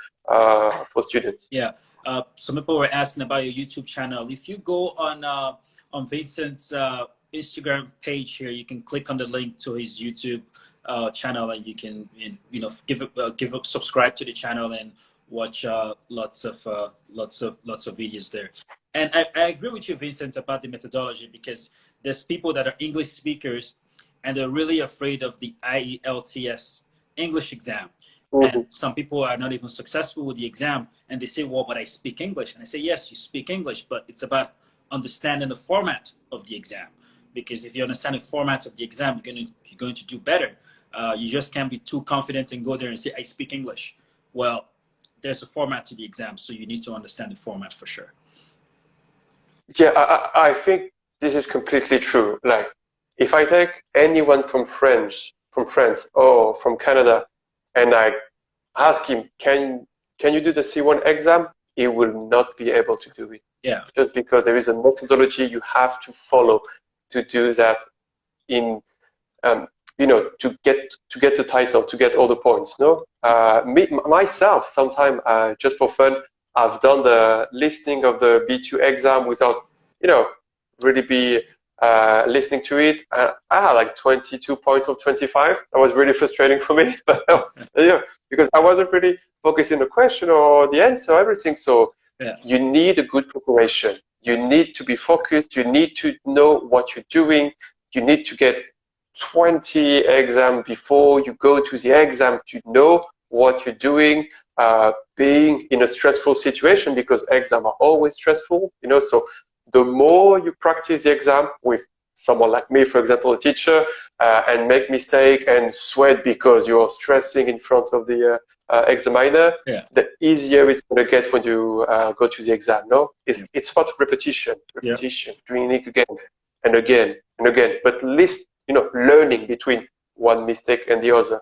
students. Yeah. Some people were asking about your YouTube channel. If you go on Vincent's Instagram page here, you can click on the link to his YouTube channel, and you can subscribe to the channel and watch lots of videos there. And I agree with you, Vincent, about the methodology, because there's people that are English speakers and they're really afraid of the IELTS English exam. And some people are not even successful with the exam, and they say, well, but I speak English. And I say, yes, you speak English, but it's about understanding the format of the exam. Because if you understand the format of the exam, you're going to do better. You just can't be too confident and go there and say, I speak English. Well, there's a format to the exam, so you need to understand the format for sure. Yeah, I think this is completely true. Like, if I take anyone from France or from Canada, and I ask him, can you do the C1 exam? He will not be able to do it. Yeah. Just because there is a methodology you have to follow to do that in, to get the title, to get all the points. No, myself, sometimes just for fun, I've done the listening of the B2 exam without, really be listening to it. I had like 22 points of 25. That was really frustrating for me, because I wasn't really focusing on the question or the answer, everything. So you need a good preparation. You need to be focused. You need to know what you're doing. You need to get 20 exams before you go to the exam to know what you're doing, being in a stressful situation, because exams are always stressful, so the more you practice the exam with someone like me, for example, a teacher, and make mistake and sweat because you're stressing in front of the examiner, the easier it's going to get when you go to the exam. No, it's about repetition, doing it again and again and again, but at least learning between one mistake and the other.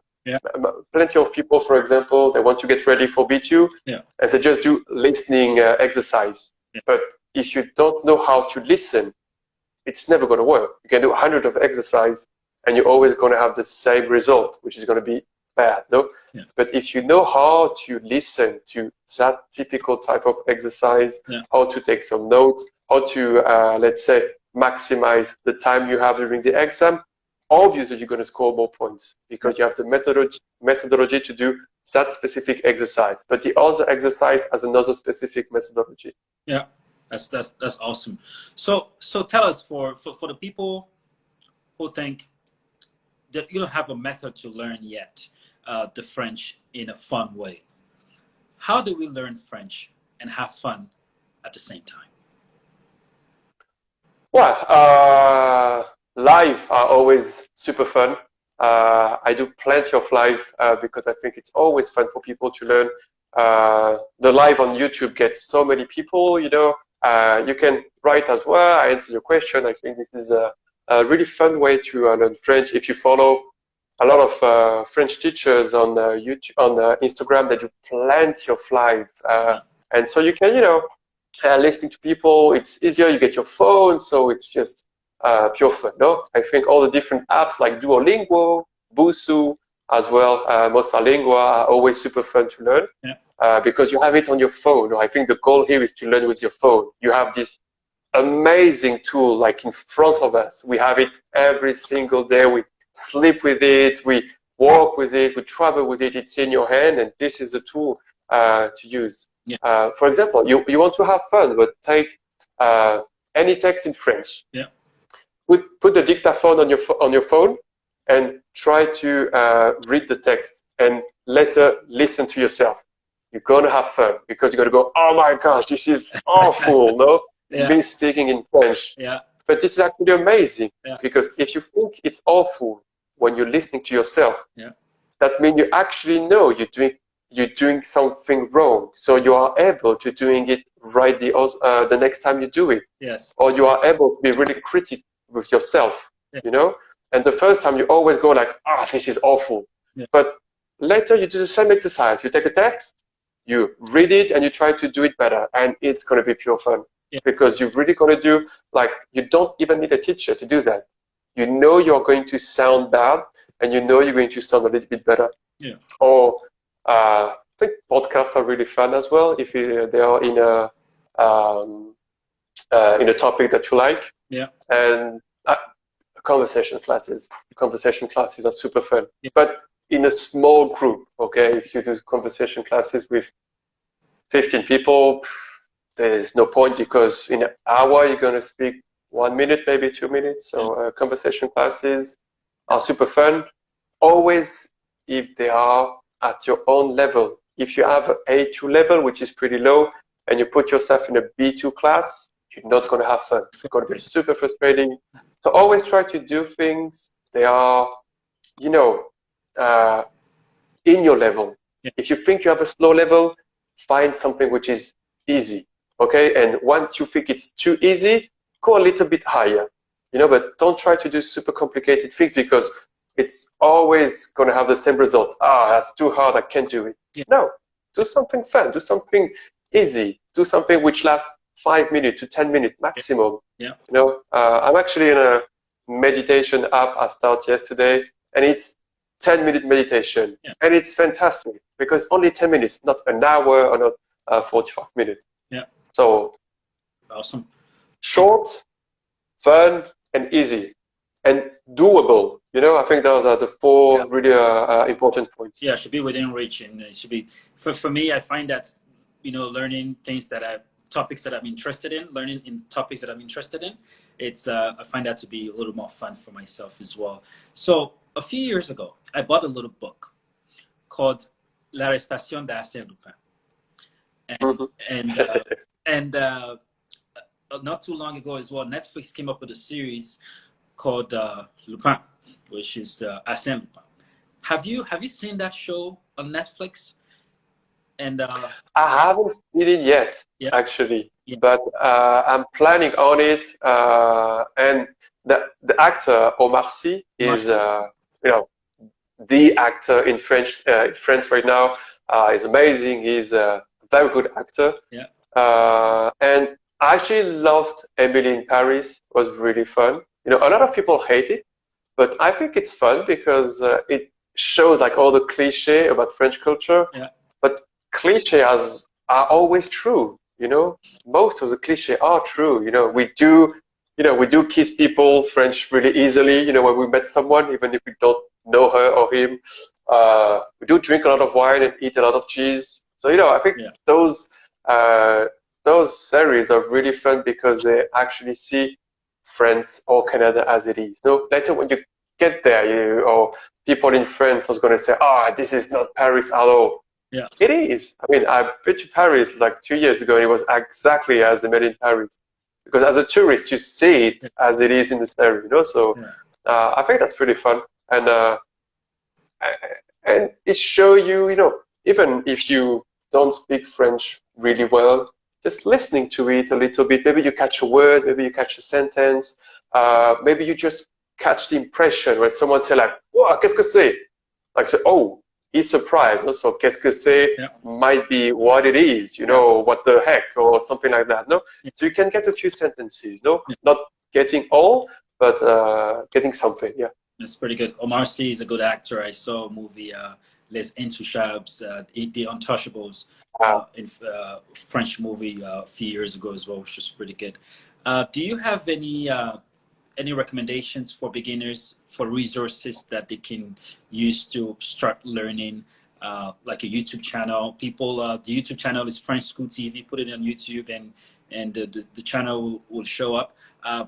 Plenty of people, for example, they want to get ready for B2, and they just do listening exercise. But if you don't know how to listen, it's never going to work. You can do 100 of exercise, and you're always going to have the same result, which is going to be bad. No, but if you know how to listen to that typical type of exercise, how to take some notes, how to let's say maximize the time you have during the exam, obviously you're going to score more points because you have the methodology to do that specific exercise. But the other exercise has another specific methodology. Yeah, that's awesome. So tell us, for the people who think that you don't have a method to learn yet the French in a fun way, how do we learn French and have fun at the same time? Well, live are always super fun. I do plenty of live because I think it's always fun for people to learn. The live on YouTube gets so many people, you can write as well. I answer your question. I think this is a really fun way to learn French. If you follow a lot of French teachers on YouTube, on Instagram, they do plenty of live. And so you can, listening to people, it's easier. You get your phone, so it's just pure fun. No, I think all the different apps like Duolingo, Busuu, as well, Mosalingua are always super fun to learn because you have it on your phone. I think the goal here is to learn with your phone. You have this amazing tool like in front of us. We have it every single day. We sleep with it, we walk with it, we travel with it. It's in your hand, and this is a tool to use. For example, you want to have fun, but take any text in French. Put the dictaphone on your phone and try to read the text and later listen to yourself. You're gonna have fun because you're gonna go, oh my gosh, this is awful, no? Me speaking in French. But this is actually amazing because if you think it's awful when you're listening to yourself, that means you actually know you're doing something wrong. So you are able to doing it right the next time you do it. Or you are able to be really critical with yourself, And the first time you always go like, this is awful. Yeah. But later you do the same exercise. You take a text, you read it, and you try to do it better. And it's going to be pure fun. Yeah. Because you've really got to do, like, you don't even need a teacher to do that. You know you're going to sound bad, and you know you're going to sound a little bit better. Yeah. Or I think podcasts are really fun as well if they are in a topic that you like. Yeah. And conversation classes are super fun. Yeah. But in a small group, okay, if you do conversation classes with 15 people, there's no point, because in an hour you're going to speak 1 minute, maybe 2 minutes. So conversation classes are super fun. Always if they are at your own level. If you have an A2 level, which is pretty low, and you put yourself in a B2 class, you're not going to have fun. It's going to be super frustrating. So always try to do things they are, in your level. Yeah. If you think you have a slow level, find something which is easy. Okay, and once you think it's too easy, go a little bit higher, but don't try to do super complicated things, because it's always going to have the same result. That's too hard, I can't do it. Yeah. No, do something fun, do something easy, do something which lasts 5 minutes to 10 minutes maximum. Yeah. I'm actually in a meditation app I started yesterday, and it's 10-minute meditation. Yeah. And it's fantastic, because only 10 minutes, not an hour or not 45 minutes. Yeah. So awesome. Short, fun, and easy, and doable. I think those are the four really important points. Yeah, it should be within reach, and it should be for me. I find that learning topics that I'm interested in, learning in topics that I'm interested in, I find that to be a little more fun for myself as well. So a few years ago, I bought a little book called L'Arrestation d'Arsène Lupin, and not too long ago as well, Netflix came up with a series called Lupin, which is Arsène Lupin. Have you seen that show on Netflix? And I haven't seen it yet, actually, but I'm planning on it. And the actor Omar Sy is, the actor in France right now. Is amazing. He's a very good actor. Yeah. And I actually loved Emily in Paris. It was really fun. A lot of people hate it, but I think it's fun because it shows like all the cliche about French culture. Yeah. But cliches are always true. Most of the cliche are true. We do kiss people French really easily. When we met someone, even if we don't know her or him, we do drink a lot of wine and eat a lot of cheese. So I think those series are really fun because they actually see France or Canada as it is. Later when you get there, or people in France are going to say, this is not Paris at all. Yeah, it is. I mean, I've been to Paris like 2 years ago, and it was exactly as they made in Paris. Because as a tourist, you see it as it is in the series, So I think that's pretty fun, and it shows you, even if you don't speak French really well, just listening to it a little bit. Maybe you catch a word, maybe you catch a sentence, maybe you just catch the impression when someone say like, "Wow, qu'est-ce que c'est?" Like say, "Oh." He's surprised. So, qu'est-ce que c'est might be what it is, what the heck, or something like that. So you can get a few sentences, not getting all, but getting something. Yeah, that's pretty good. Omar Sy is a good actor. I saw a movie, Les Intouchables, The Untouchables, in French movie a few years ago as well, which was pretty good. Do you have any recommendations for beginners, for resources that they can use to start learning, like a YouTube channel? The YouTube channel is French School TV. Put it on YouTube, and the channel will show up.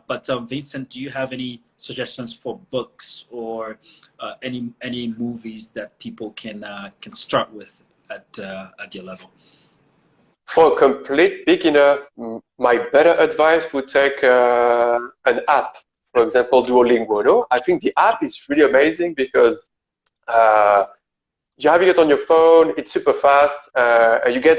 But Vincent, do you have any suggestions for books or any movies that people can start with at your level? For a complete beginner, my better advice would take an app. For example, Duolingo. I think the app is really amazing because you're having it on your phone. It's super fast. You get,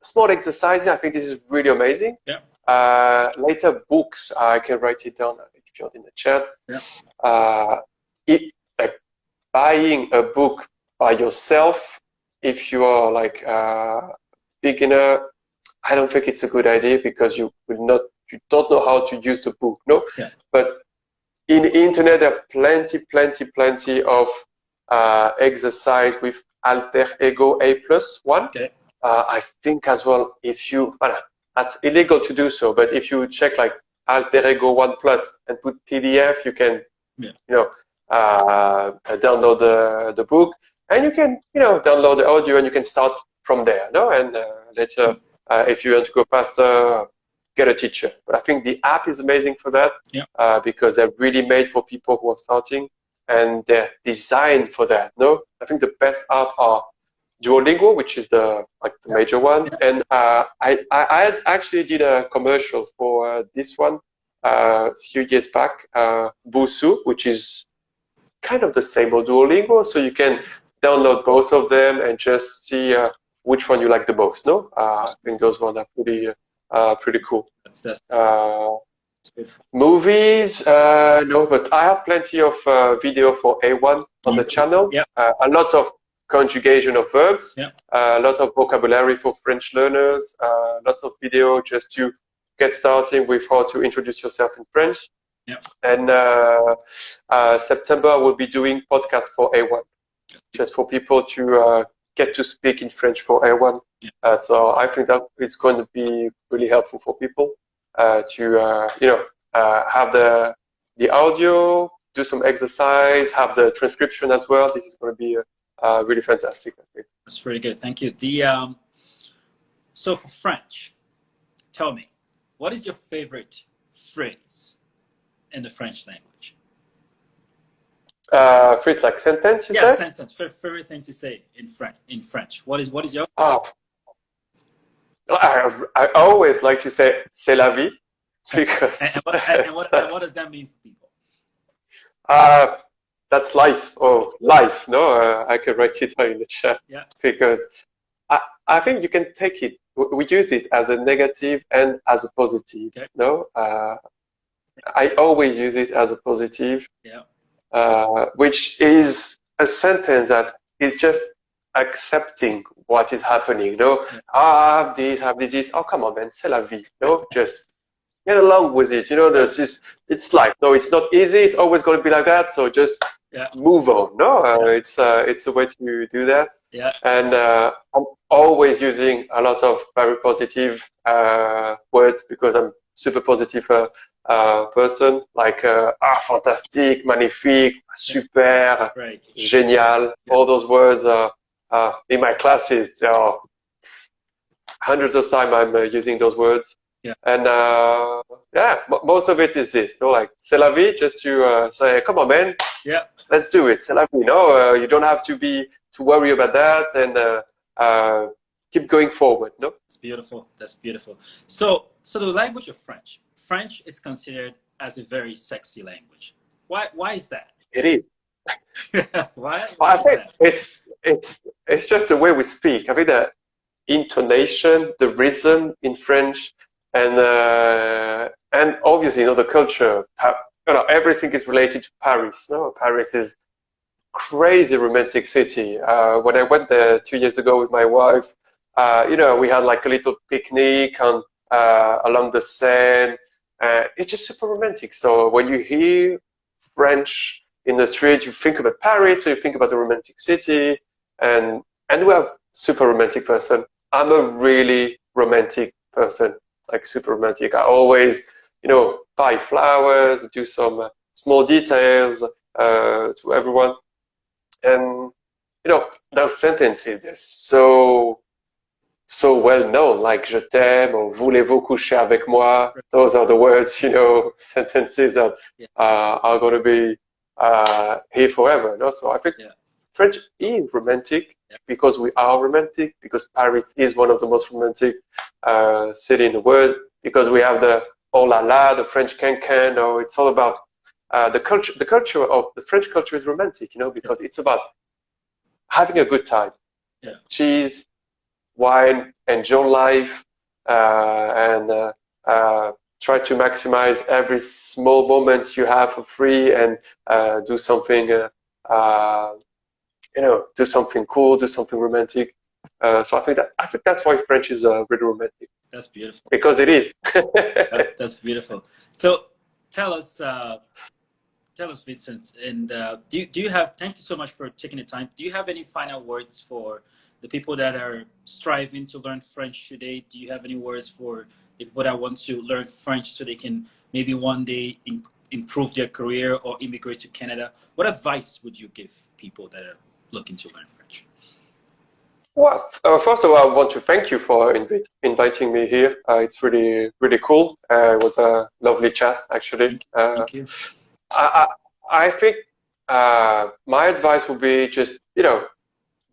small exercises. I think this is really amazing. Yeah. later books. I can write it down if you're in the chat. Yeah. Like buying a book by yourself, if you are like a beginner, I don't think it's a good idea because you don't know how to use the book, no? Yeah. But in the internet, there are plenty of exercise with Alter Ego A+1. Okay. I think as well, if you, that's illegal to do so, but if you check like Alter Ego 1 Plus and put PDF, you can, download the book, and you can, download the audio, and you can start from there, no? And later, if you want to go faster, get a teacher. But I think the app is amazing for that, because they're really made for people who are starting, and they're designed for that, no? I think the best app are Duolingo, which is the major one, and I actually did a commercial for this one a few years back, Busu, which is kind of the same as Duolingo, so you can download both of them and just see which one you like the most. No, I think those ones are pretty cool. That's movies, no, but I have plenty of video for A1 on the channel. Yeah. A lot of conjugation of verbs, a lot of vocabulary for French learners, lots of video just to get started with how to introduce yourself in French. Yeah. And September, I will be doing podcasts for A1, just for people to get to speak in French for A1. Yeah. So I think that it's going to be really helpful for people to, have the audio, do some exercise, have the transcription as well. This is going to be really fantastic, I think. That's pretty good. Thank you. So for French, tell me, what is your favorite phrase in the French language? Phrase like sentence, you say? Yeah, sentence. Favorite thing to say in French. What is your? I always like to say "c'est la vie" because and what does that mean for people? That's life. Oh, life. No, I can write it down in the chat. Yeah. Because I think you can take it. We use it as a negative and as a positive. Okay. No, I always use it as a positive. Yeah. Which is a sentence that is just accepting what is happening. No, I have this. Oh, come on, man, c'est la vie. No, just get along with it. It's life. No, it's not easy. It's always going to be like that. So just move on. No, it's a way to do that. Yeah. And I'm always using a lot of very positive words because I'm super positive person. Like fantastique, magnifique, super, génial. All those words in my classes. There are hundreds of times I'm using those words. Yeah. And most of it is this, like c'est la vie, just to say, come on, man, let's do it, c'est la vie. No, you don't have to worry about that, and keep going forward. No, it's beautiful. That's beautiful. So the language of French is considered as a very sexy language. Why is that? It is. Why I is think that? it's just the way we speak. I think the intonation, the rhythm in French. And obviously, the culture. Everything is related to Paris. No, Paris is crazy romantic city. When I went there 2 years ago with my wife, we had like a little picnic along the Seine. It's just super romantic. So when you hear French in the street, you think about Paris, so you think about the romantic city, and we have super romantic person. I'm a really romantic person. Like super romantic. I always, buy flowers, do some small details to everyone. And, those sentences, they're so well known, like je t'aime or voulez-vous coucher avec moi? Those are the words, sentences that are going to be here forever. No? So I think French is romantic. Because we are romantic, because Paris is one of the most romantic city in the world, because we have the oh la la, the French can-can. No, it's all about the culture. The culture of the French culture is romantic, because it's about having a good time. Yeah. Cheese, wine, enjoy life, and try to maximize every small moment you have for free and do something, do something cool, do something romantic. So I think that's why French is really romantic. That's beautiful. Because it is. That's beautiful. So tell us, Vincent, and do you have? Thank you so much for taking the time. Do you have any final words for the people that are striving to learn French today? Do you have any words for the people that want to learn French so they can maybe one day improve their career or immigrate to Canada? What advice would you give people that are looking to learn French? Well, first of all, I want to thank you for inviting me here. It's really, really cool. It was a lovely chat, actually. Thank you. I think my advice would be just,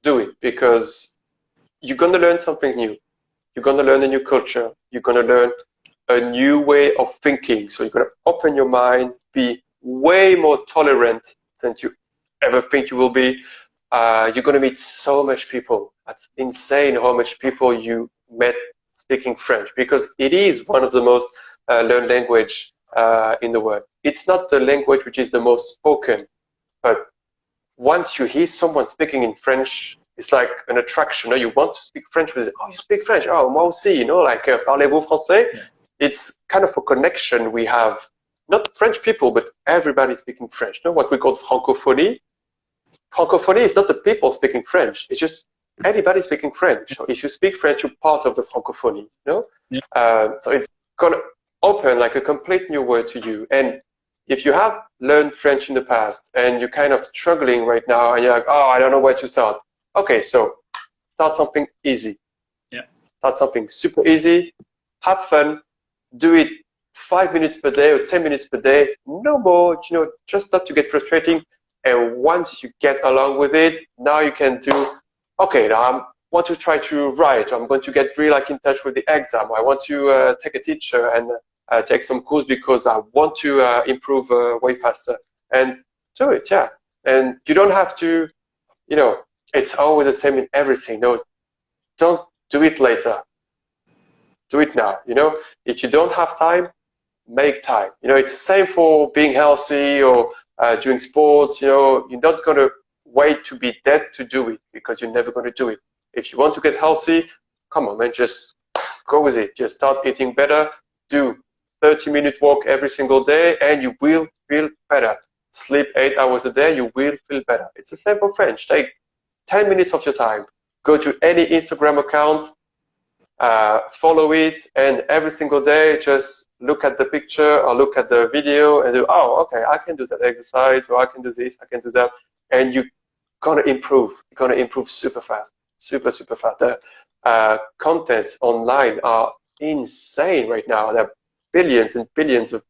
do it, because you're going to learn something new. You're going to learn a new culture. You're going to learn a new way of thinking. So you're going to open your mind, be way more tolerant than you ever think you will be. You're going to meet so much people. That's insane how much people you met speaking French, because it is one of the most learned language in the world. It's not the language which is the most spoken, but once you hear someone speaking in French, it's like an attraction. You want to speak French with it. Oh, you speak French. Oh, moi aussi. Like parlez-vous français? Yeah. It's kind of a connection we have. Not French people, but everybody speaking French. What we call francophonie. Francophonie is not the people speaking French. It's just anybody speaking French. So if you speak French, you're part of the francophonie. Yeah. So it's gonna open like a complete new world to you. And if you have learned French in the past and you're kind of struggling right now and you're like, oh, I don't know where to start. Okay, so start something easy. Yeah. Start something super easy. Have fun. Do it 5 minutes per day or 10 minutes per day. No more, just not to get frustrating. And once you get along with it, now you can do, okay, now I want to try to write. I'm going to get really in touch with the exam. I want to take a teacher and take some course because I want to improve way faster. And do it, yeah. And you don't have to, it's always the same in everything. No, don't do it later. Do it now. If you don't have time, make time. It's the same for being healthy or doing sports. You're not going to wait to be dead to do it, because you're never going to do it. If you want to get healthy, come on, man, just go with it. Just start eating better. Do 30-minute walk every single day, and you will feel better. Sleep 8 hours a day, you will feel better. It's the same for French. Take 10 minutes of your time. Go to any Instagram account, follow it, and every single day just look at the picture or look at the video and do, oh, okay, I can do that exercise, or I can do this, I can do that. And you're going to improve. You're going to improve super fast, super, super fast. The contents online are insane right now. There are billions and billions of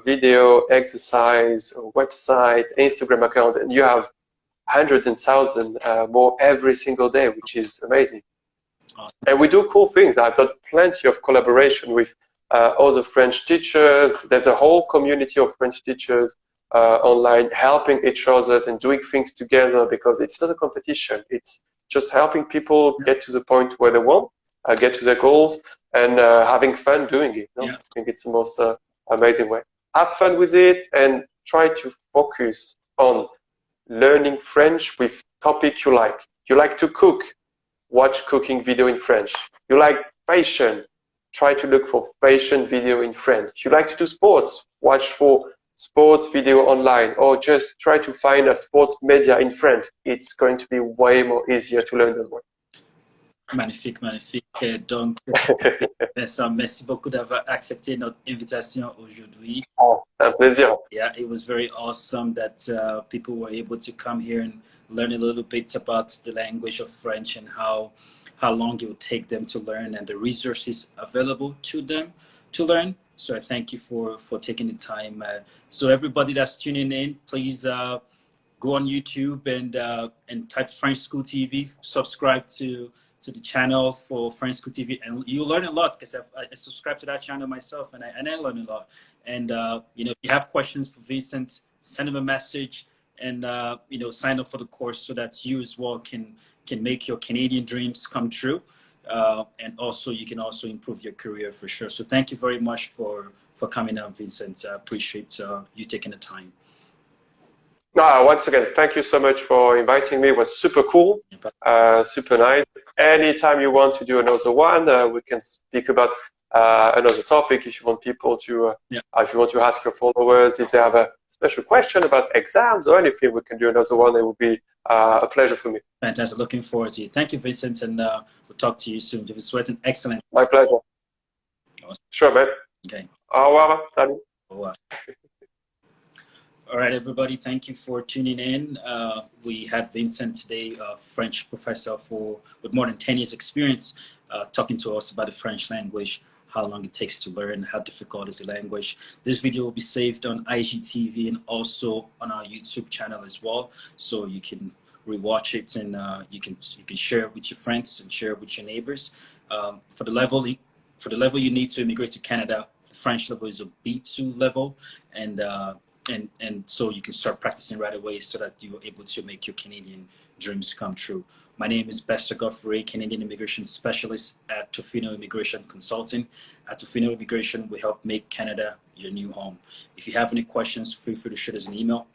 video, exercise, website, Instagram account, and you have hundreds and thousands more every single day, which is amazing. Awesome. And we do cool things. I've done plenty of collaboration with other French teachers. There's a whole community of French teachers online helping each other and doing things together, because it's not a competition. It's just helping people get to the point where they want, get to their goals, and having fun doing it. Yeah. I think it's the most amazing way. Have fun with it and try to focus on learning French with topic you like. You like to cook, watch cooking video in French. You like fashion, try to look for fashion video in French. You like to do sports, watch for sports video online, or just try to find a sports media in French. It's going to be way more easier to learn that way. Magnifique, magnifique. Donc, Vincent, merci beaucoup d'avoir accepté notre invitation aujourd'hui. Oh, un plaisir. Yeah, it was very awesome that people were able to come here and learn a little bit about the language of French and how long it would take them to learn and the resources available to them to learn. So I thank you for taking the time. So everybody that's tuning in, please go on YouTube and type French School TV. Subscribe to the channel for French School TV, and you'll learn a lot, because I subscribe to that channel myself, and I learn a lot. And if you have questions for Vincent, send him a message, and sign up for the course so that you as well can make your Canadian dreams come true. and also you can also improve your career for sure. So thank you very much for coming up, Vincent. I appreciate you taking the time. Once again, thank you so much for inviting me. It was super cool, super nice. Anytime you want to do another one, we can speak about another topic. If you want people to, if you want to ask your followers if they have a special question about exams or anything, we can do another one. It would be a pleasure for me. Fantastic. Looking forward to it. Thank you, Vincent, and we'll talk to you soon. This was an excellent. My pleasure. Awesome. Sure, man. Okay. Au revoir. Salut. Au revoir. All right, everybody, thank you for tuning in. We had Vincent today, a French professor with more than 10 years experience, talking to us about the French language, how long it takes to learn, how difficult is the language. This video will be saved on IGTV and also on our YouTube channel as well, so you can rewatch it and you can share it with your friends and share it with your neighbors. For the level you need to immigrate to Canada, the French level is a B2 level, and so you can start practicing right away so that you're able to make your Canadian dreams come true. My name is Bester Goffrey, Canadian Immigration Specialist at Tofino Immigration Consulting. At Tofino Immigration, we help make Canada your new home. If you have any questions, feel free to shoot us an email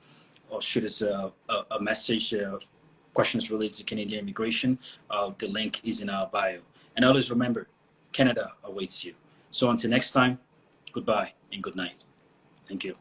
or shoot us a message, questions related to Canadian immigration. The link is in our bio. And always remember, Canada awaits you. So until next time, goodbye and good night. Thank you.